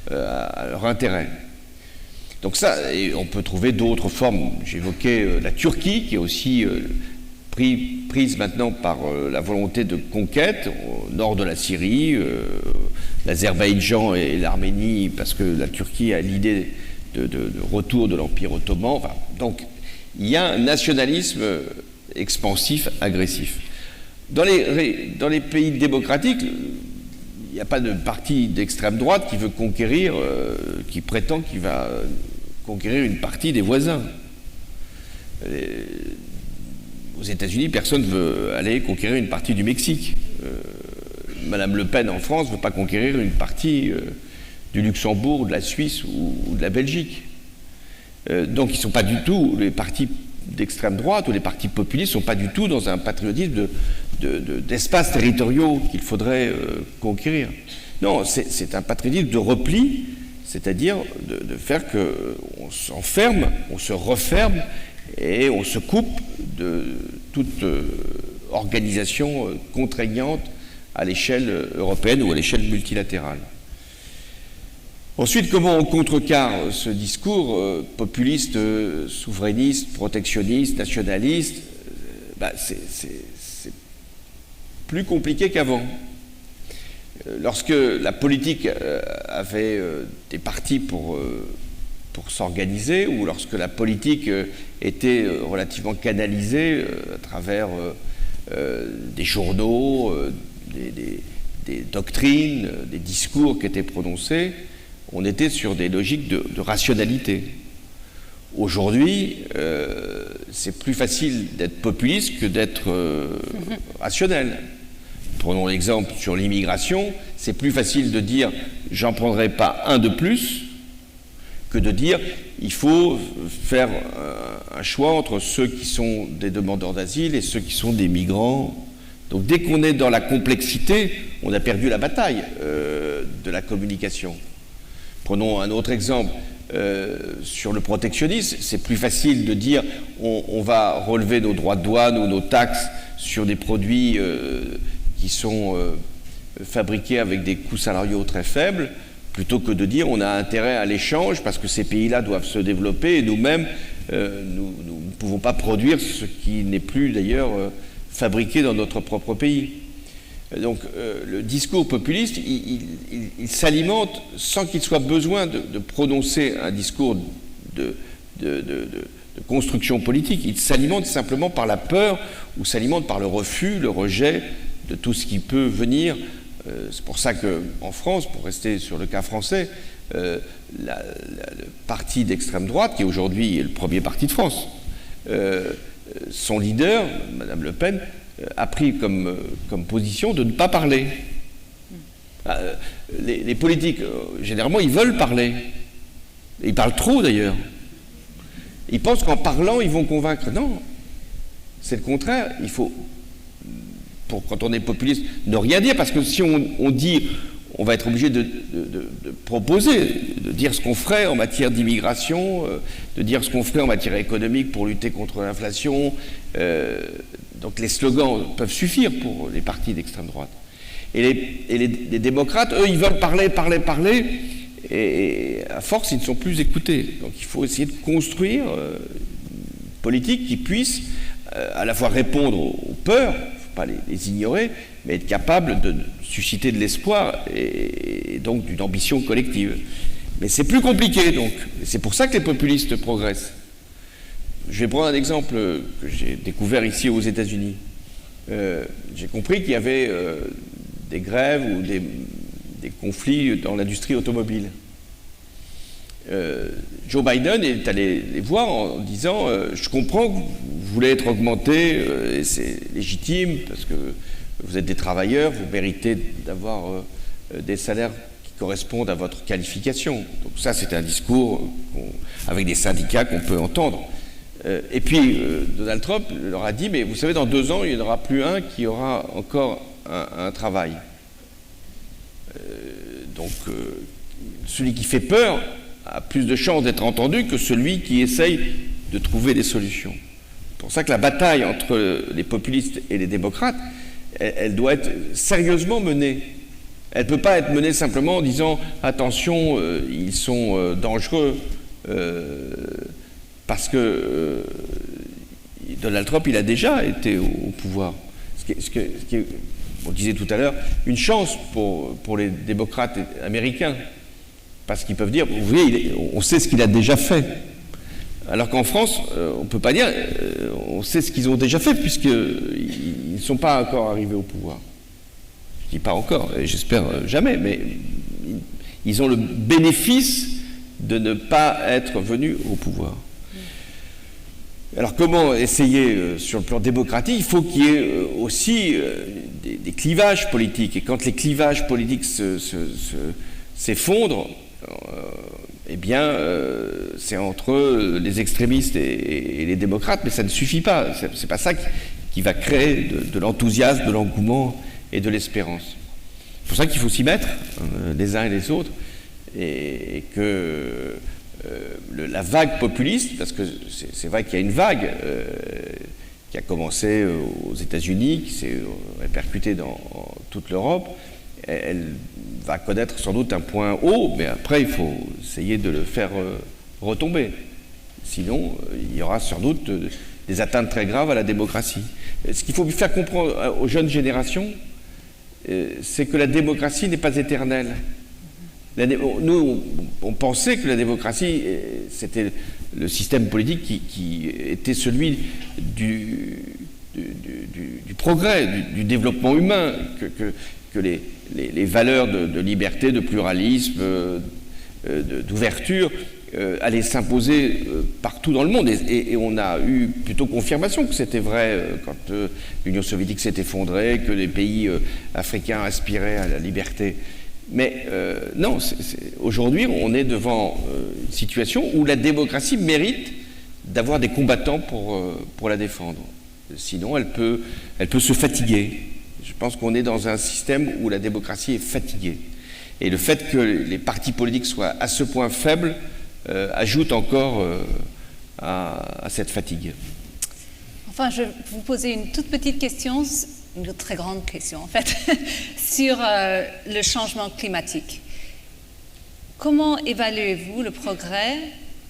à leur intérêt. Donc ça, et on peut trouver d'autres formes. J'évoquais la Turquie, qui est aussi prise maintenant par la volonté de conquête au nord de la Syrie, l'Azerbaïdjan et l'Arménie, parce que la Turquie a l'idée de retour de l'Empire ottoman. Enfin, donc il y a un nationalisme expansif, agressif. Dans les pays démocratiques, il n'y a pas de parti d'extrême droite qui veut conquérir, qui prétend qu'il va conquérir une partie des voisins. Aux États-Unis, personne ne veut aller conquérir une partie du Mexique. Madame Le Pen en France ne veut pas conquérir une partie du Luxembourg, de la Suisse ou de la Belgique. Donc ils ne sont pas du tout, les partis d'extrême droite ou les partis populistes ne sont pas du tout dans un patriotisme d'espaces territoriaux qu'il faudrait conquérir. Non, c'est un patriotisme de repli, c'est-à-dire de faire qu'on s'enferme, on se referme et on se coupe de toute organisation contraignante à l'échelle européenne ou à l'échelle multilatérale. Ensuite, comment on contrecarre ce discours populiste, souverainiste, protectionniste, nationaliste? C'est plus compliqué qu'avant. Lorsque la politique avait des partis pour s'organiser, ou lorsque la politique était relativement canalisée à travers des journaux, des doctrines, des discours qui étaient prononcés, on était sur des logiques de rationalité. Aujourd'hui, c'est plus facile d'être populiste que d'être rationnel. Prenons l'exemple sur l'immigration, c'est plus facile de dire « j'en prendrai pas un de plus » que de dire « il faut faire un choix entre ceux qui sont des demandeurs d'asile et ceux qui sont des migrants Donc dès qu'on est dans la complexité, on a perdu la bataille de la communication. Prenons un autre exemple. Sur le protectionnisme, c'est plus facile de dire on va relever nos droits de douane ou nos taxes sur des produits qui sont fabriqués avec des coûts salariaux très faibles, plutôt que de dire on a intérêt à l'échange parce que ces pays-là doivent se développer et nous-mêmes, nous ne pouvons pas produire ce qui n'est plus d'ailleurs fabriqué dans notre propre pays. Donc le discours populiste, il s'alimente sans qu'il soit besoin de prononcer un discours de construction politique. Il s'alimente simplement par la peur ou s'alimente par le refus, le rejet de tout ce qui peut venir. C'est pour ça qu'en France, pour rester sur le cas français, le parti d'extrême droite, qui aujourd'hui est le premier parti de France, son leader, Madame Le Pen, a pris comme position de ne pas parler. Les politiques, généralement, ils veulent parler. Ils parlent trop, d'ailleurs. Ils pensent qu'en parlant, ils vont convaincre. Non, c'est le contraire. Il faut, quand on est populiste, ne rien dire, parce que si on dit, on va être obligé de proposer, de dire ce qu'on ferait en matière d'immigration, de dire ce qu'on ferait en matière économique pour lutter contre l'inflation. Donc les slogans peuvent suffire pour les partis d'extrême droite. Et les démocrates, eux, ils veulent parler, et à force, ils ne sont plus écoutés. Donc il faut essayer de construire une politique qui puisse à la fois répondre aux peurs, il ne faut pas les ignorer, mais être capable de susciter de l'espoir et donc d'une ambition collective. Mais c'est plus compliqué, donc. C'est pour ça que les populistes progressent. Je vais prendre un exemple que j'ai découvert ici aux États-Unis. J'ai compris qu'il y avait des grèves ou des conflits dans l'industrie automobile. Joe Biden est allé les voir en disant je comprends que vous voulez être augmenté, et c'est légitime parce que vous êtes des travailleurs, vous méritez d'avoir des salaires qui correspondent à votre qualification. Donc ça, c'est un discours avec des syndicats qu'on peut entendre. Et puis Donald Trump leur a dit mais vous savez, dans 2 ans, il n'y en aura plus un qui aura encore un travail. Donc celui qui fait peur a plus de chances d'être entendu que celui qui essaye de trouver des solutions. C'est pour ça que la bataille entre les populistes et les démocrates, elle doit être sérieusement menée. Elle ne peut pas être menée simplement en disant attention, ils sont dangereux, parce que Donald Trump, il a déjà été au pouvoir. Ce qui est, on disait tout à l'heure, une chance pour les démocrates américains, parce qu'ils peuvent dire, vous voyez, on sait ce qu'il a déjà fait. Alors qu'en France, on ne peut pas dire, on sait ce qu'ils ont déjà fait, puisqu'ils ne sont pas encore arrivés au pouvoir. Je ne dis pas encore, et j'espère jamais, mais ils ont le bénéfice de ne pas être venus au pouvoir. Alors comment essayer sur le plan démocratique? Il faut qu'il y ait aussi des clivages politiques. Et quand les clivages politiques s'effondrent, eh bien, c'est entre les extrémistes et les démocrates, mais ça ne suffit pas. C'est pas ça qui va créer de l'enthousiasme, de l'engouement et de l'espérance. C'est pour ça qu'il faut s'y mettre, les uns et les autres, et que la vague populiste, parce que c'est vrai qu'il y a une vague qui a commencé aux États-Unis, qui s'est répercutée dans toute l'Europe, elle va connaître sans doute un point haut, mais après il faut essayer de le faire retomber. Sinon, il y aura sans doute des atteintes très graves à la démocratie. Ce qu'il faut faire comprendre aux jeunes générations, c'est que la démocratie n'est pas éternelle. Nous, on pensait que la démocratie, c'était le système politique qui était celui du progrès, du développement humain, que les valeurs de liberté, de pluralisme, d'ouverture allaient s'imposer partout dans le monde. Et on a eu plutôt confirmation que c'était vrai quand l'Union soviétique s'est effondrée, que les pays africains aspiraient à la liberté. Mais non, aujourd'hui, on est devant une situation où la démocratie mérite d'avoir des combattants pour la défendre. Sinon, elle peut se fatiguer. Je pense qu'on est dans un système où la démocratie est fatiguée. Et le fait que les partis politiques soient à ce point faibles ajoute encore à cette fatigue. Enfin, je vais vous poser une toute petite question, une très grande question en fait, sur le changement climatique. Comment évaluez-vous le progrès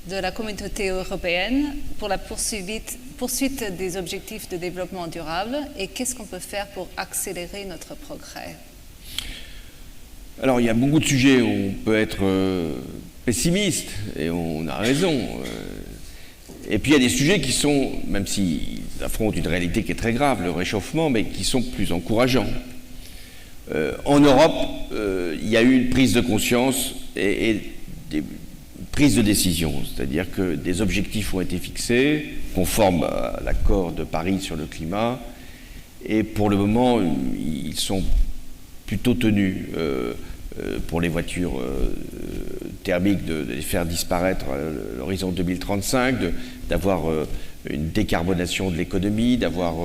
de la communauté européenne pour la poursuite des objectifs de développement durable et qu'est-ce qu'on peut faire pour accélérer notre progrès? Alors, il y a beaucoup de sujets où on peut être pessimiste, et on a raison. Et puis, il y a des sujets qui sont, même s'ils affrontent une réalité qui est très grave, le réchauffement, mais qui sont plus encourageants. En Europe, il y a eu une prise de conscience et des prises de décision, c'est-à-dire que des objectifs ont été fixés, conformes à l'accord de Paris sur le climat, et pour le moment, ils sont plutôt tenus pour les voitures thermiques de les faire disparaître à l'horizon 2035, d'avoir une décarbonation de l'économie, d'avoir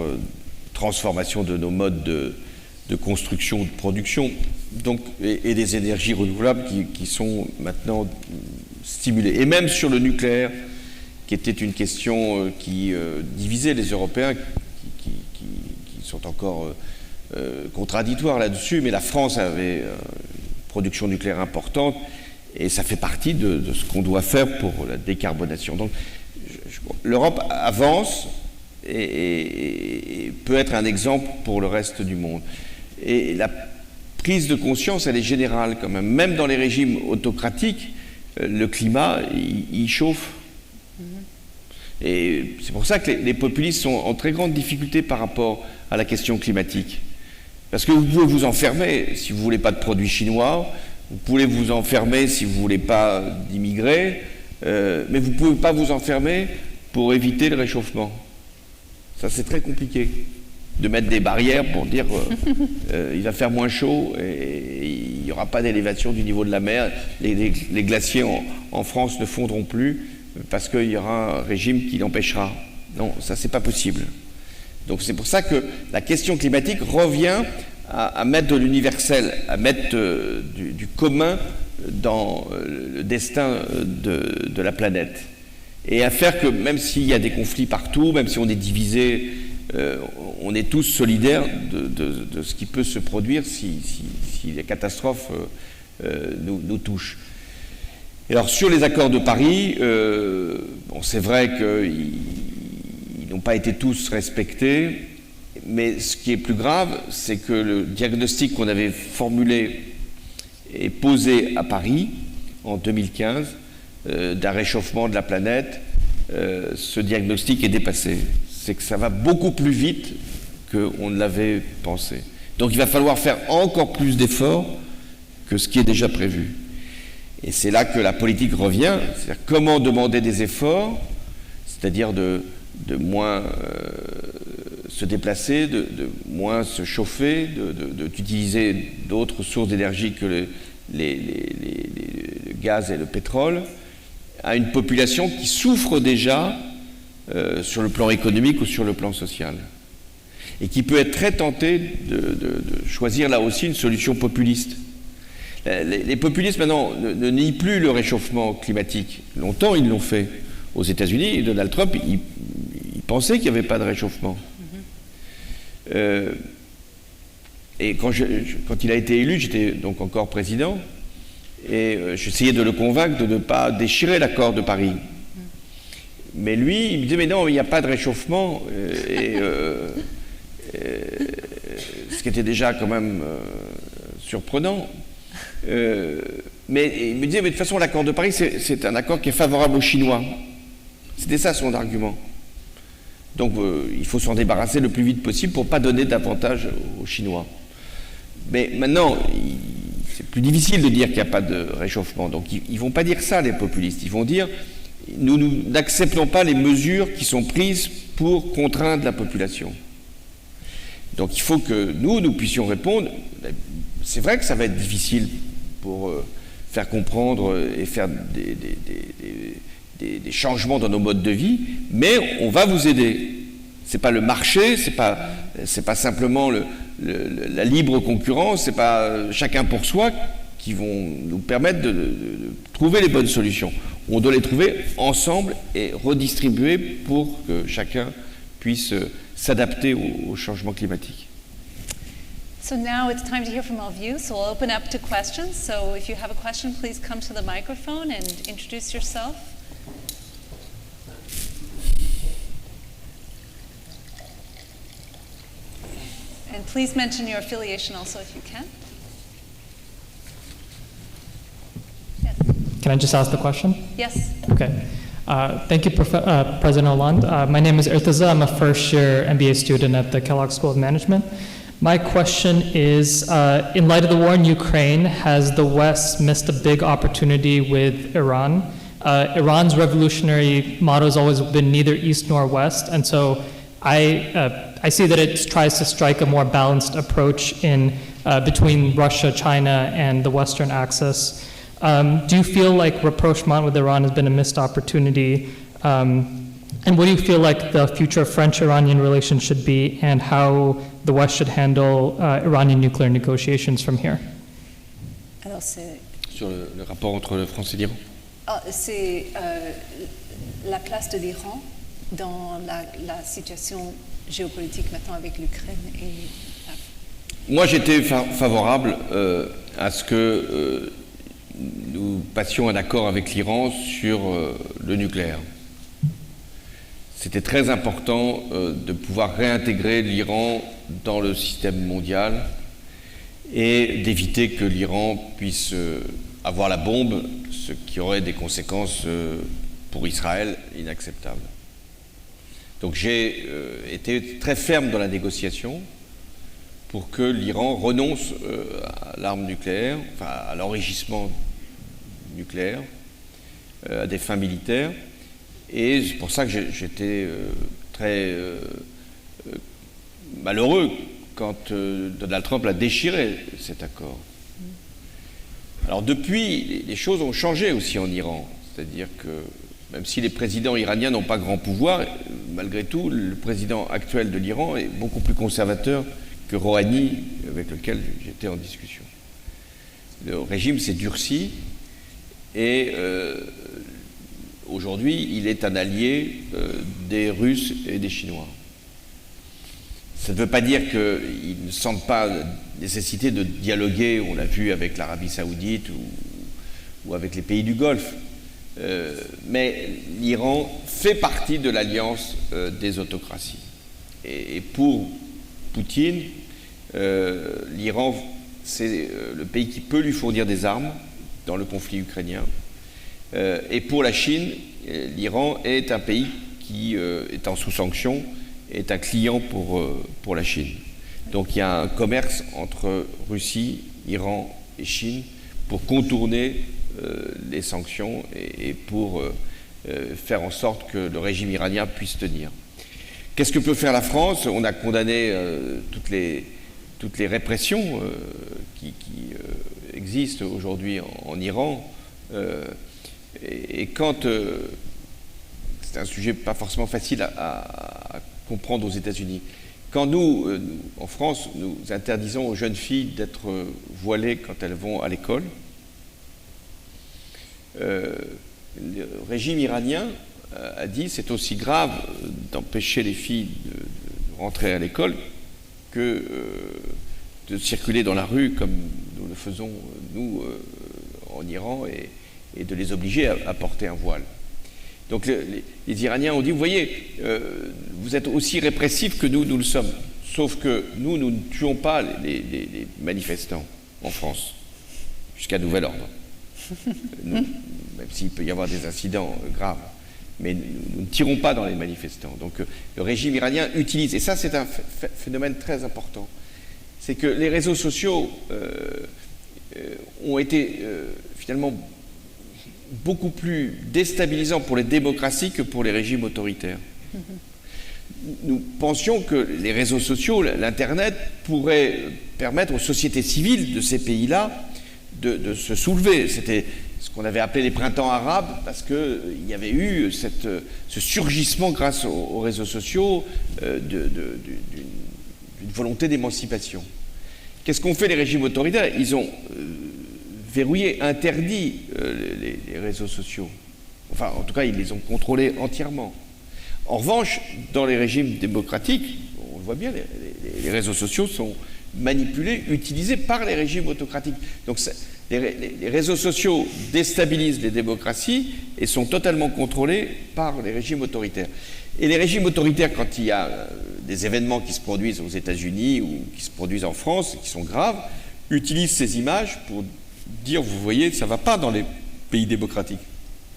transformation de nos modes de construction, de production, donc, et des énergies renouvelables qui sont maintenant stimulées. Et même sur le nucléaire, qui était une question qui divisait les Européens, qui sont encore contradictoires là-dessus, mais la France avait une production nucléaire importante, et ça fait partie de ce qu'on doit faire pour la décarbonation. Donc, l'Europe avance et peut être un exemple pour le reste du monde. Et la prise de conscience, elle est générale quand même. Même dans les régimes autocratiques, le climat, il chauffe. Et c'est pour ça que les populistes sont en très grande difficulté par rapport à la question climatique. Parce que vous pouvez vous enfermer si vous ne voulez pas de produits chinois, vous pouvez vous enfermer si vous ne voulez pas d'immigrés, mais vous ne pouvez pas vous enfermer pour éviter le réchauffement. Ça, c'est très compliqué de mettre des barrières pour dire il va faire moins chaud et il n'y aura pas d'élévation du niveau de la mer. Les glaciers en France ne fondront plus parce qu'il y aura un régime qui l'empêchera. Non, ça, c'est pas possible. Donc c'est pour ça que la question climatique revient à mettre de l'universel, à mettre du commun dans le destin de la planète. Et à faire que même s'il y a des conflits partout, même si on est divisé, on est tous solidaires de ce qui peut se produire si les catastrophes nous touchent. Alors sur les accords de Paris, bon, c'est vrai qu'ils n'ont pas été tous respectés, mais ce qui est plus grave, c'est que le diagnostic qu'on avait formulé et posé à Paris en 2015 d'un réchauffement de la planète, ce diagnostic est dépassé. C'est que ça va beaucoup plus vite qu'on ne l'avait pensé. Donc il va falloir faire encore plus d'efforts que ce qui est déjà prévu. Et c'est là que la politique revient, c'est-à-dire comment demander des efforts, c'est-à-dire de moins se déplacer, de moins se chauffer, d'utiliser d'autres sources d'énergie que le gaz et le pétrole, à une population qui souffre déjà sur le plan économique ou sur le plan social, et qui peut être très tentée de choisir là aussi une solution populiste. Les populistes maintenant ne nient plus le réchauffement climatique. Longtemps ils l'ont fait. Aux États-Unis, Donald Trump, il pensait qu'il n'y avait pas de réchauffement. Et quand il a été élu, j'étais donc encore président, et j'essayais de le convaincre de ne pas déchirer l'accord de Paris. Mais lui, il me disait, mais non, il n'y a pas de réchauffement, ce qui était déjà quand même surprenant. Mais il me disait, mais de toute façon, l'accord de Paris, c'est un accord qui est favorable aux Chinois. C'était ça son argument. Donc il faut s'en débarrasser le plus vite possible pour ne pas donner d'avantage aux Chinois. Mais maintenant, c'est plus difficile de dire qu'il n'y a pas de réchauffement. Donc ils ne vont pas dire ça, les populistes. Ils vont dire, nous n'acceptons pas les mesures qui sont prises pour contraindre la population. Donc il faut que nous puissions répondre. C'est vrai que ça va être difficile pour faire comprendre et faire des changements dans nos modes de vie, mais on va vous aider. c'est pas le marché, c'est pas simplement la libre concurrence, c'est pas chacun pour soi qui vont nous permettre de trouver les bonnes solutions. On doit les trouver ensemble et redistribuer pour que chacun puisse s'adapter au changement climatique. So now it's time to hear from all of you. So we'll open up to questions. So if you have a question, please come to the microphone and introduce yourself. And please mention your affiliation also if you can. Yes. Can I just ask the question? Yes. Okay. Thank you, President Hollande. My name is Irtaza. I'm a first-year MBA student at the Kellogg School of Management. My question is, in light of the war in Ukraine, has the West missed a big opportunity with Iran? Iran's revolutionary motto has always been neither East nor West, and so I see that it tries to strike a more balanced approach in between Russia, China, and the Western axis. Do you feel like rapprochement with Iran has been a missed opportunity? And what do you feel like the future of French-Iranian relations should be, and how the West should handle Iranian nuclear negotiations from here? Alors c'est Sur le rapport entre la France et l'Iran. c'est la place de l'Iran dans la situation géopolitique maintenant avec l'Ukraine et Moi, j'étais favorable à ce que nous passions un accord avec l'Iran sur le nucléaire. C'était très important de pouvoir réintégrer l'Iran dans le système mondial et d'éviter que l'Iran puisse avoir la bombe, ce qui aurait des conséquences pour Israël inacceptables. Donc j'ai été très ferme dans la négociation pour que l'Iran renonce à l'arme nucléaire, enfin à l'enrichissement nucléaire, à des fins militaires. Et c'est pour ça que j'étais très malheureux quand Donald Trump a déchiré cet accord. Alors depuis, les choses ont changé aussi en Iran. C'est-à-dire que même si les présidents iraniens n'ont pas grand pouvoir, malgré tout, le président actuel de l'Iran est beaucoup plus conservateur que Rouhani, avec lequel j'étais en discussion. Le régime s'est durci et aujourd'hui, il est un allié des Russes et des Chinois. Ça ne veut pas dire qu'ils ne sentent pas la nécessité de dialoguer, on l'a vu avec l'Arabie Saoudite ou avec les pays du Golfe. Mais l'Iran fait partie de l'alliance des autocraties. Et pour Poutine, l'Iran, c'est le pays qui peut lui fournir des armes dans le conflit ukrainien. Et pour la Chine, l'Iran est un pays qui est en sous-sanction, est un client pour la Chine. Donc il y a un commerce entre Russie, Iran et Chine pour contourner les sanctions et pour faire en sorte que le régime iranien puisse tenir. Qu'est-ce que peut faire la France? On a condamné toutes les répressions qui existent aujourd'hui en Iran. Et quand c'est un sujet pas forcément facile à comprendre aux États-Unis, quand nous, en France, nous interdisons aux jeunes filles d'être voilées quand elles vont à l'école, le régime iranien a dit c'est aussi grave d'empêcher les filles de rentrer à l'école que de circuler dans la rue comme nous le faisons nous en Iran et de les obliger à porter un voile. Donc les Iraniens ont dit, vous voyez, vous êtes aussi répressifs que nous le sommes. Sauf que nous ne tuons pas les manifestants en France, jusqu'à nouvel ordre. Nous, même s'il peut y avoir des incidents graves. Mais nous ne tirons pas dans les manifestants. Donc le régime iranien utilise, et ça c'est un phénomène très important, c'est que les réseaux sociaux ont été finalement beaucoup plus déstabilisants pour les démocraties que pour les régimes autoritaires. Nous pensions que les réseaux sociaux, l'Internet, pourraient permettre aux sociétés civiles de ces pays-là de se soulever. C'était ce ce qu'on avait appelé les printemps arabes, parce qu'il y avait eu ce surgissement grâce aux réseaux sociaux d'une volonté d'émancipation. Qu'est-ce qu'ont fait les régimes autoritaires? Ils ont verrouillé, interdit les réseaux sociaux. Enfin, en tout cas, ils les ont contrôlés entièrement. En revanche, dans les régimes démocratiques, on le voit bien, les réseaux sociaux sont manipulés, utilisés par les régimes autocratiques. Donc les réseaux sociaux déstabilisent les démocraties et sont totalement contrôlés par les régimes autoritaires. Et les régimes autoritaires, quand il y a des événements qui se produisent aux États-Unis ou qui se produisent en France, qui sont graves, utilisent ces images pour dire, vous voyez, ça ne va pas dans les pays démocratiques.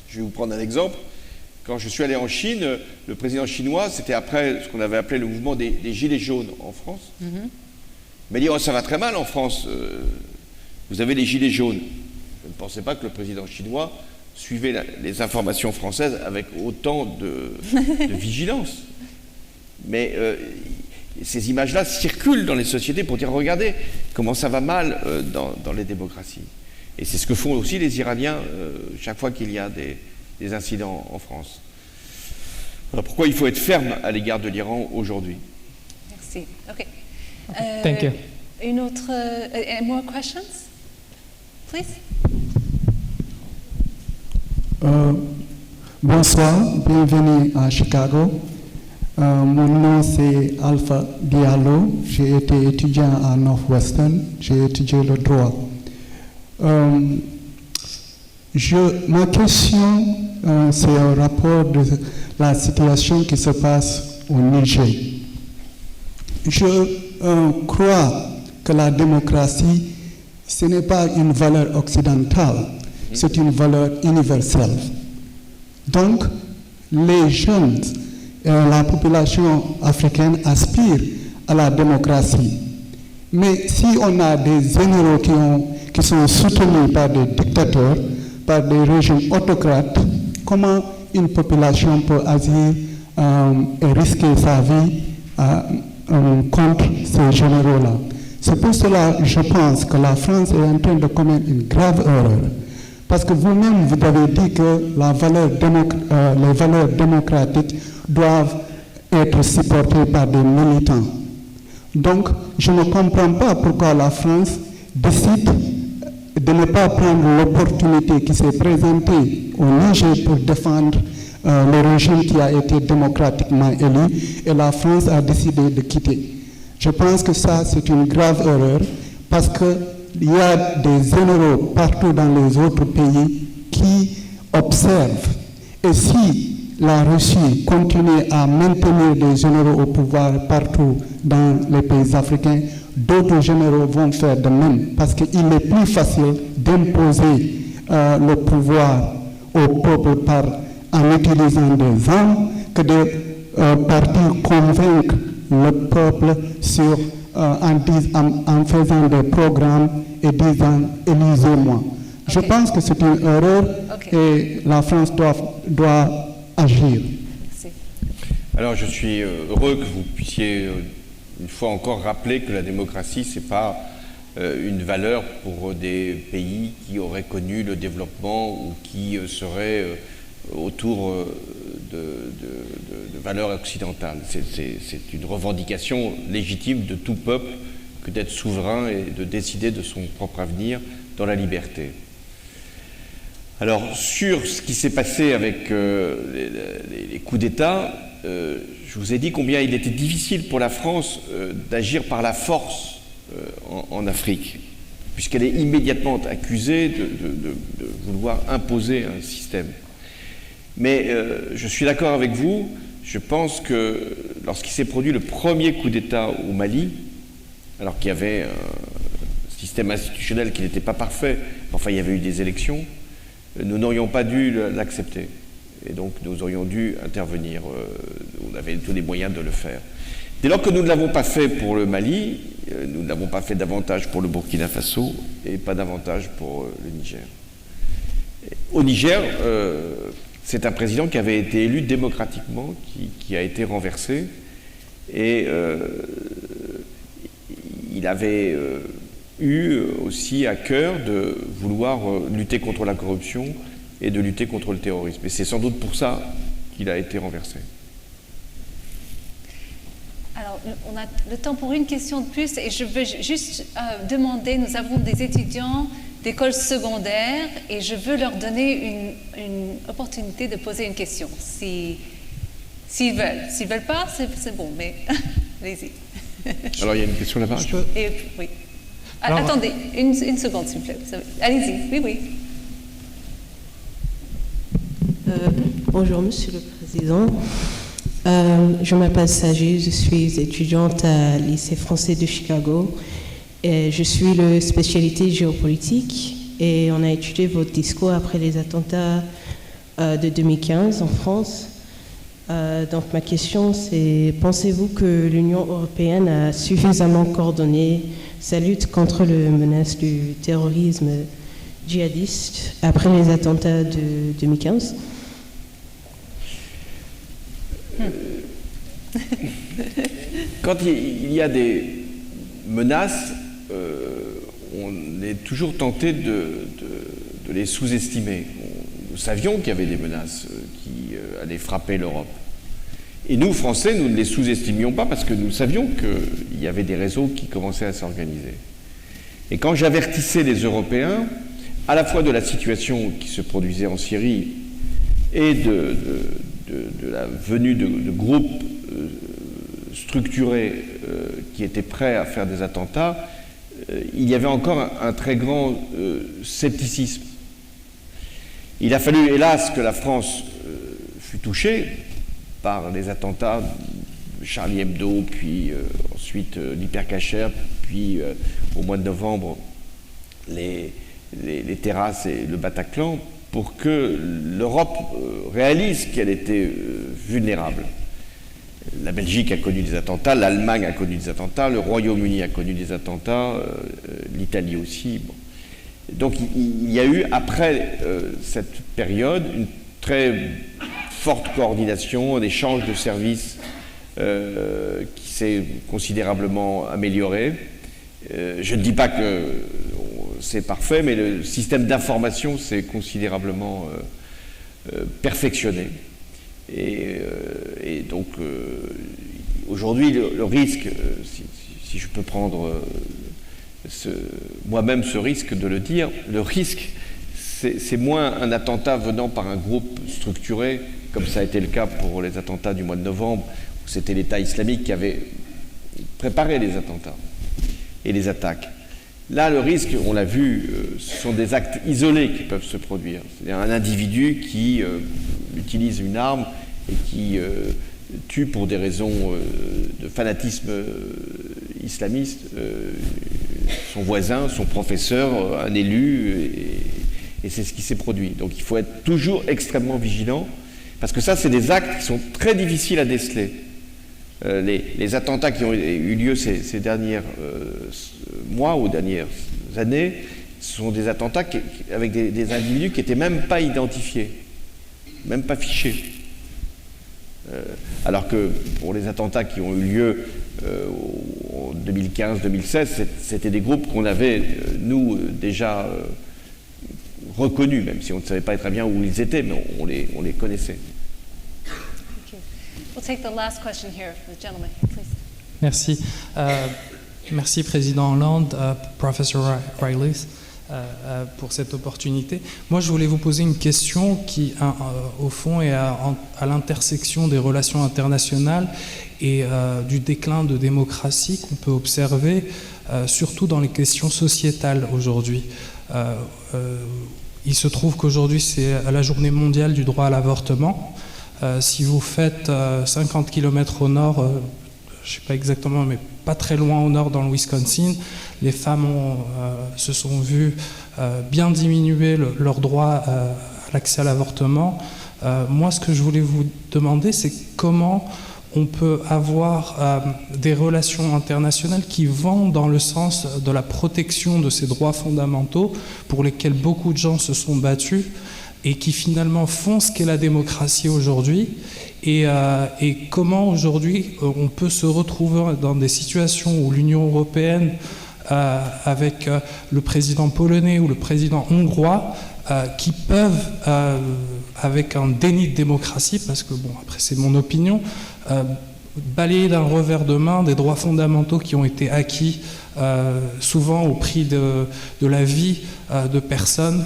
Je vais vous prendre un exemple. Quand je suis allé en Chine, le président chinois, c'était après ce qu'on avait appelé le mouvement des Gilets jaunes en France. Il m'a dit, oh, ça va très mal en France, vous avez les Gilets jaunes. Je ne pensais pas que le président chinois suivait les informations françaises avec autant de vigilance. Mais ces images-là circulent dans les sociétés pour dire, regardez comment ça va mal dans les démocraties. Et c'est ce que font aussi les Iraniens chaque fois qu'il y a des incidents en France. Voilà pourquoi il faut être ferme à l'égard de l'Iran aujourd'hui. Merci. OK. Thank you. Une autre... any more questions? Please. Bonsoir, bienvenue à Chicago. Mon nom c'est Alpha Diallo. J'ai été étudiant à Northwestern. J'ai étudié le droit. Ma question, c'est un rapport de la situation qui se passe au Niger. Je crois que la démocratie, ce n'est pas une valeur occidentale, c'est une valeur universelle. Donc, les jeunes et la population africaine aspirent à la démocratie. Mais si on a des généraux qui sont soutenus par des dictateurs, par des régimes autocrates, comment une population peut agir et risquer sa vie contre ces généraux-là? C'est pour cela que je pense que la France est en train de commettre une grave erreur. Parce que vous-même, vous avez dit que les valeurs démocratiques doivent être supportées par des militants. Donc, je ne comprends pas pourquoi la France décide de ne pas prendre l'opportunité qui s'est présentée au Niger pour défendre le régime qui a été démocratiquement élu, et la France a décidé de quitter. Je pense que ça, c'est une grave erreur, parce qu'il y a des généraux partout dans les autres pays qui observent. Et si la Russie continue à maintenir des généraux au pouvoir partout dans les pays africains, d'autres généraux vont faire de même, parce qu'il est plus facile d'imposer le pouvoir au peuple en utilisant des armes que de partir convaincre le peuple en faisant des programmes et disant « élisez-moi ». Je pense que c'est une erreur et la France doit agir. Merci. Alors je suis heureux que vous puissiez une fois encore rappeler que la démocratie, ce n'est pas une valeur pour des pays qui auraient connu le développement ou qui seraient autour de valeurs occidentales. C'est une revendication légitime de tout peuple que d'être souverain et de décider de son propre avenir dans la liberté. Alors, sur ce qui s'est passé avec les coups d'État, je vous ai dit combien il était difficile pour la France d'agir par la force en Afrique, puisqu'elle est immédiatement accusée de vouloir imposer un système. Mais je suis d'accord avec vous, je pense que lorsqu'il s'est produit le premier coup d'État au Mali, alors qu'il y avait un système institutionnel qui n'était pas parfait, enfin il y avait eu des élections, nous n'aurions pas dû l'accepter. Et donc nous aurions dû intervenir, on avait tous les moyens de le faire. Dès lors que nous ne l'avons pas fait pour le Mali, nous ne l'avons pas fait davantage pour le Burkina Faso et pas davantage pour le Niger. Au Niger, c'est un président qui avait été élu démocratiquement, qui a été renversé, et il avait eu aussi à cœur de vouloir lutter contre la corruption et de lutter contre le terrorisme. Et c'est sans doute pour ça qu'il a été renversé. Alors, on a le temps pour une question de plus et je veux juste demander, nous avons des étudiants d'école secondaire et je veux leur donner une opportunité de poser une question, s'ils veulent. S'ils ne veulent pas, c'est bon, mais allez-y. Alors, il y a une question là-bas. Et, oui. Alors, attendez, une seconde, s'il vous plaît. Allez-y, oui. Bonjour, Monsieur le Président. Je m'appelle Saji, je suis étudiante à lycée français de Chicago et je suis le spécialité géopolitique et on a étudié votre discours après les attentats de 2015 en France. Donc ma question c'est, pensez-vous que l'Union européenne a suffisamment coordonné sa lutte contre la menace du terrorisme djihadiste après les attentats de 2015 ? Quand il y a des menaces, on est toujours tenté de les sous-estimer. Nous savions qu'il y avait des menaces qui allaient frapper l'Europe. Et nous, Français, nous ne les sous-estimions pas parce que nous savions qu'il y avait des réseaux qui commençaient à s'organiser. Et quand j'avertissais les Européens, à la fois de la situation qui se produisait en Syrie et de la venue de groupes structurés qui étaient prêts à faire des attentats, il y avait encore un très grand scepticisme. Il a fallu, hélas, que la France fût touchée par les attentats de Charlie Hebdo, puis ensuite l'Hypercacher, puis au mois de novembre les terrasses et le Bataclan, pour que l'Europe réalise qu'elle était vulnérable. La Belgique a connu des attentats, l'Allemagne a connu des attentats, le Royaume-Uni a connu des attentats, l'Italie aussi. Bon. Donc il y a eu, après cette période, une très forte coordination, un échange de services qui s'est considérablement amélioré. Je ne dis pas que c'est parfait, mais le système d'information s'est considérablement perfectionné. Et donc, aujourd'hui, le risque, si je peux prendre moi-même ce risque de le dire, le risque, c'est moins un attentat venant par un groupe structuré, comme ça a été le cas pour les attentats du mois de novembre, où c'était l'État islamique qui avait préparé les attentats et les attaques. Là, le risque, on l'a vu, ce sont des actes isolés qui peuvent se produire. C'est-à-dire un individu qui utilise une arme et qui tue pour des raisons de fanatisme islamiste son voisin, son professeur, un élu, et c'est ce qui s'est produit. Donc il faut être toujours extrêmement vigilant, parce que ça, c'est des actes qui sont très difficiles à déceler. Les attentats qui ont eu lieu ces derniers mois ou dernières années, ce sont des attentats avec des individus qui n'étaient même pas identifiés, même pas fichés. Alors que pour les attentats qui ont eu lieu en 2015-2016, c'était des groupes qu'on avait, nous, déjà reconnus, même si on ne savait pas très bien où ils étaient, mais on les connaissait. We'll take the last question here, the gentleman, please. Merci. Merci, Président Hollande, Professor Riley, pour cette opportunité. Moi, je voulais vous poser une question qui, au fond, est à l'intersection des relations internationales et du déclin de démocratie qu'on peut observer, surtout dans les questions sociétales aujourd'hui. Il se trouve qu'aujourd'hui, c'est la journée mondiale du droit à l'avortement. Si vous faites 50 km au nord, je ne sais pas exactement, mais pas très loin au nord dans le Wisconsin, les femmes se sont vues bien diminuer leur droit à l'accès à l'avortement. Moi, ce que je voulais vous demander, c'est comment on peut avoir des relations internationales qui vont dans le sens de la protection de ces droits fondamentaux pour lesquels beaucoup de gens se sont battus, et qui finalement font ce qu'est la démocratie aujourd'hui, et comment aujourd'hui on peut se retrouver dans des situations où l'Union européenne avec le président polonais ou le président hongrois, qui peuvent, avec un déni de démocratie, parce que, bon, après c'est mon opinion, balayer d'un revers de main des droits fondamentaux qui ont été acquis, souvent au prix de la vie de personnes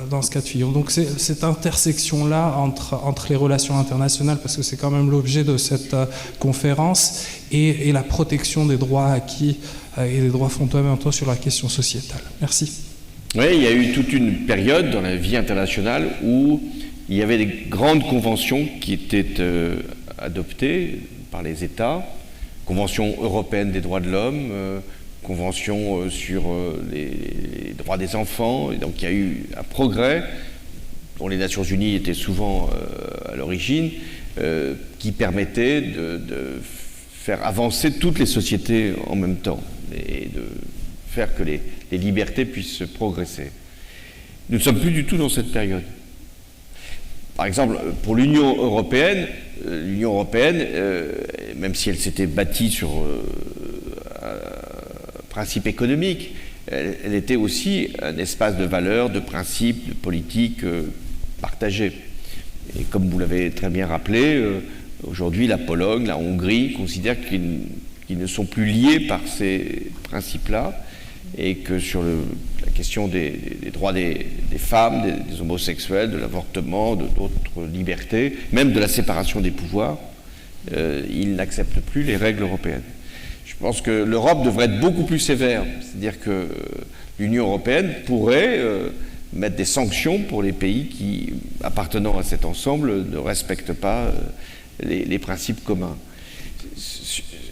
dans ce cas de figure. Donc c'est cette intersection-là entre les relations internationales, parce que c'est quand même l'objet de cette conférence, et la protection des droits acquis et des droits fondamentaux sur la question sociétale. Merci. Oui, il y a eu toute une période dans la vie internationale où il y avait des grandes conventions qui étaient adoptées par les États, Convention européenne des droits de l'homme, Convention sur les droits des enfants, et donc il y a eu un progrès dont les Nations Unies étaient souvent à l'origine, qui permettait de faire avancer toutes les sociétés en même temps et de faire que les libertés puissent progresser. Nous ne sommes plus du tout dans cette période. Par exemple, pour l'Union européenne, même si elle s'était bâtie sur un principe économique, elle était aussi un espace de valeurs, de principes, de politiques partagés. Et comme vous l'avez très bien rappelé, aujourd'hui la Pologne, la Hongrie considèrent qu'ils ne sont plus liés par ces principes-là, et que sur la question des droits des femmes, des homosexuels, de l'avortement, d'autres libertés, même de la séparation des pouvoirs, ils n'acceptent plus les règles européennes. Je pense que l'Europe devrait être beaucoup plus sévère, c'est-à-dire que l'Union européenne pourrait mettre des sanctions pour les pays qui, appartenant à cet ensemble, ne respectent pas les principes communs.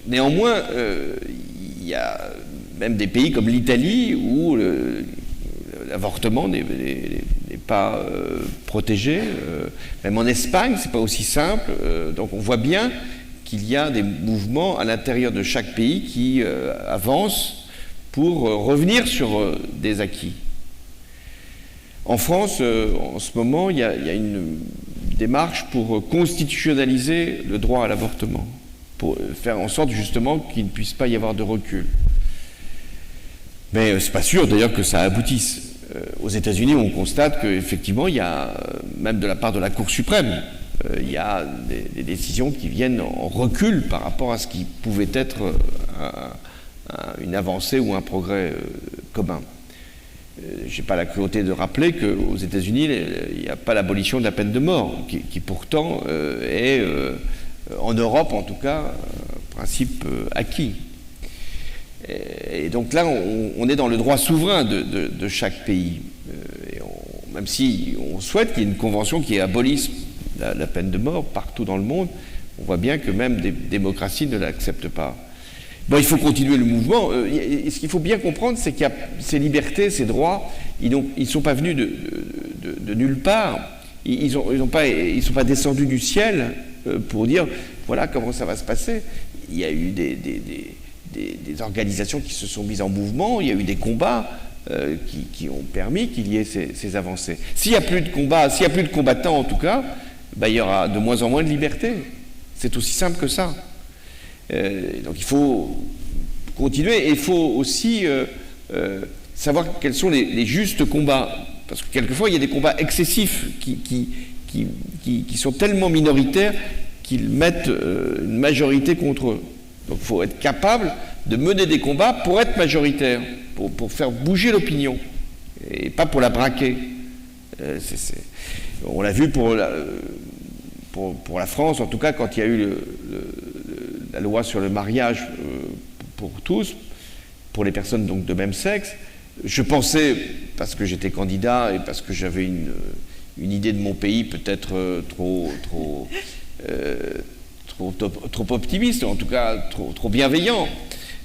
Néanmoins, il y a même des pays comme l'Italie où l'avortement n'est pas protégé. Même en Espagne, c'est pas aussi simple. Donc on voit bien qu'il y a des mouvements à l'intérieur de chaque pays qui avancent pour revenir sur des acquis. En France, en ce moment, il y a une démarche pour constitutionnaliser le droit à l'avortement, pour faire en sorte justement qu'il ne puisse pas y avoir de recul. Mais c'est pas sûr d'ailleurs que ça aboutisse. Aux États-Unis, on constate qu'effectivement, il y a, même de la part de la Cour suprême, il y a des décisions qui viennent en recul par rapport à ce qui pouvait être une avancée ou un progrès commun. Je n'ai pas la cruauté de rappeler qu'aux États-Unis, il n'y a pas l'abolition de la peine de mort, qui pourtant est, en Europe en tout cas, un principe acquis. Et donc là, on est dans le droit souverain de chaque pays. Même si on souhaite qu'il y ait une convention qui abolisse la peine de mort partout dans le monde, on voit bien que même des démocraties ne l'acceptent pas. Bon, il faut continuer le mouvement. Et ce qu'il faut bien comprendre, c'est qu'il y a ces libertés, ces droits, ils ne sont pas venus de nulle part. Ils ne sont pas descendus du ciel pour dire voilà comment ça va se passer. Il y a eu des organisations qui se sont mises en mouvement, il y a eu des combats qui ont permis qu'il y ait ces avancées. S'il n'y a plus de combats, s'il n'y a plus de combattants en tout cas, il y aura de moins en moins de liberté. C'est aussi simple que ça. Donc il faut continuer et il faut aussi savoir quels sont les justes combats. Parce que quelquefois il y a des combats excessifs qui sont tellement minoritaires qu'ils mettent une majorité contre eux. Donc il faut être capable de mener des combats pour être majoritaire, pour faire bouger l'opinion, et pas pour la braquer. On l'a vu pour la France, en tout cas quand il y a eu la loi sur le mariage pour tous, pour les personnes donc de même sexe. Je pensais, parce que j'étais candidat et parce que j'avais une idée de mon pays peut-être trop optimiste, en tout cas trop bienveillant.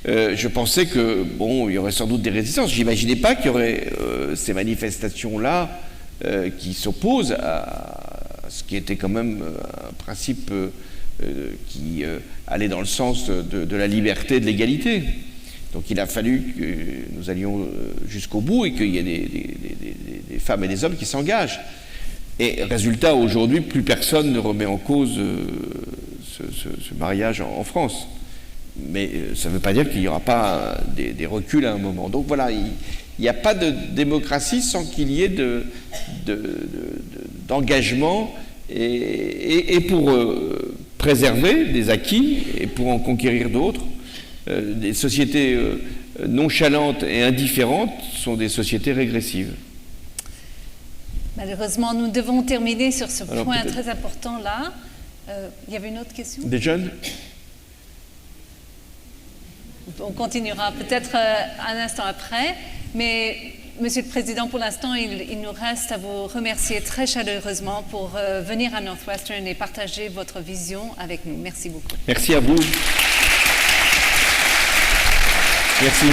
Je pensais que il y aurait sans doute des résistances. J'imaginais pas qu'il y aurait ces manifestations-là qui s'opposent à ce qui était quand même un principe qui allait dans le sens de la liberté et de l'égalité. Donc il a fallu que nous allions jusqu'au bout et qu'il y ait des femmes et des hommes qui s'engagent. Et résultat, aujourd'hui, plus personne ne remet en cause ce mariage en France. Mais ça ne veut pas dire qu'il n'y aura pas des reculs à un moment. Donc voilà, il n'y a pas de démocratie sans qu'il y ait d'engagement et pour préserver des acquis et pour en conquérir d'autres. Des sociétés nonchalantes et indifférentes sont des sociétés régressives. Malheureusement, nous devons terminer sur ce Alors, point peut-être- très important là. Il y avait une autre question? Des jeunes? On continuera peut-être un instant après, mais Monsieur le Président, pour l'instant, il nous reste à vous remercier très chaleureusement pour venir à Northwestern et partager votre vision avec nous. Merci beaucoup. Merci à vous. Merci.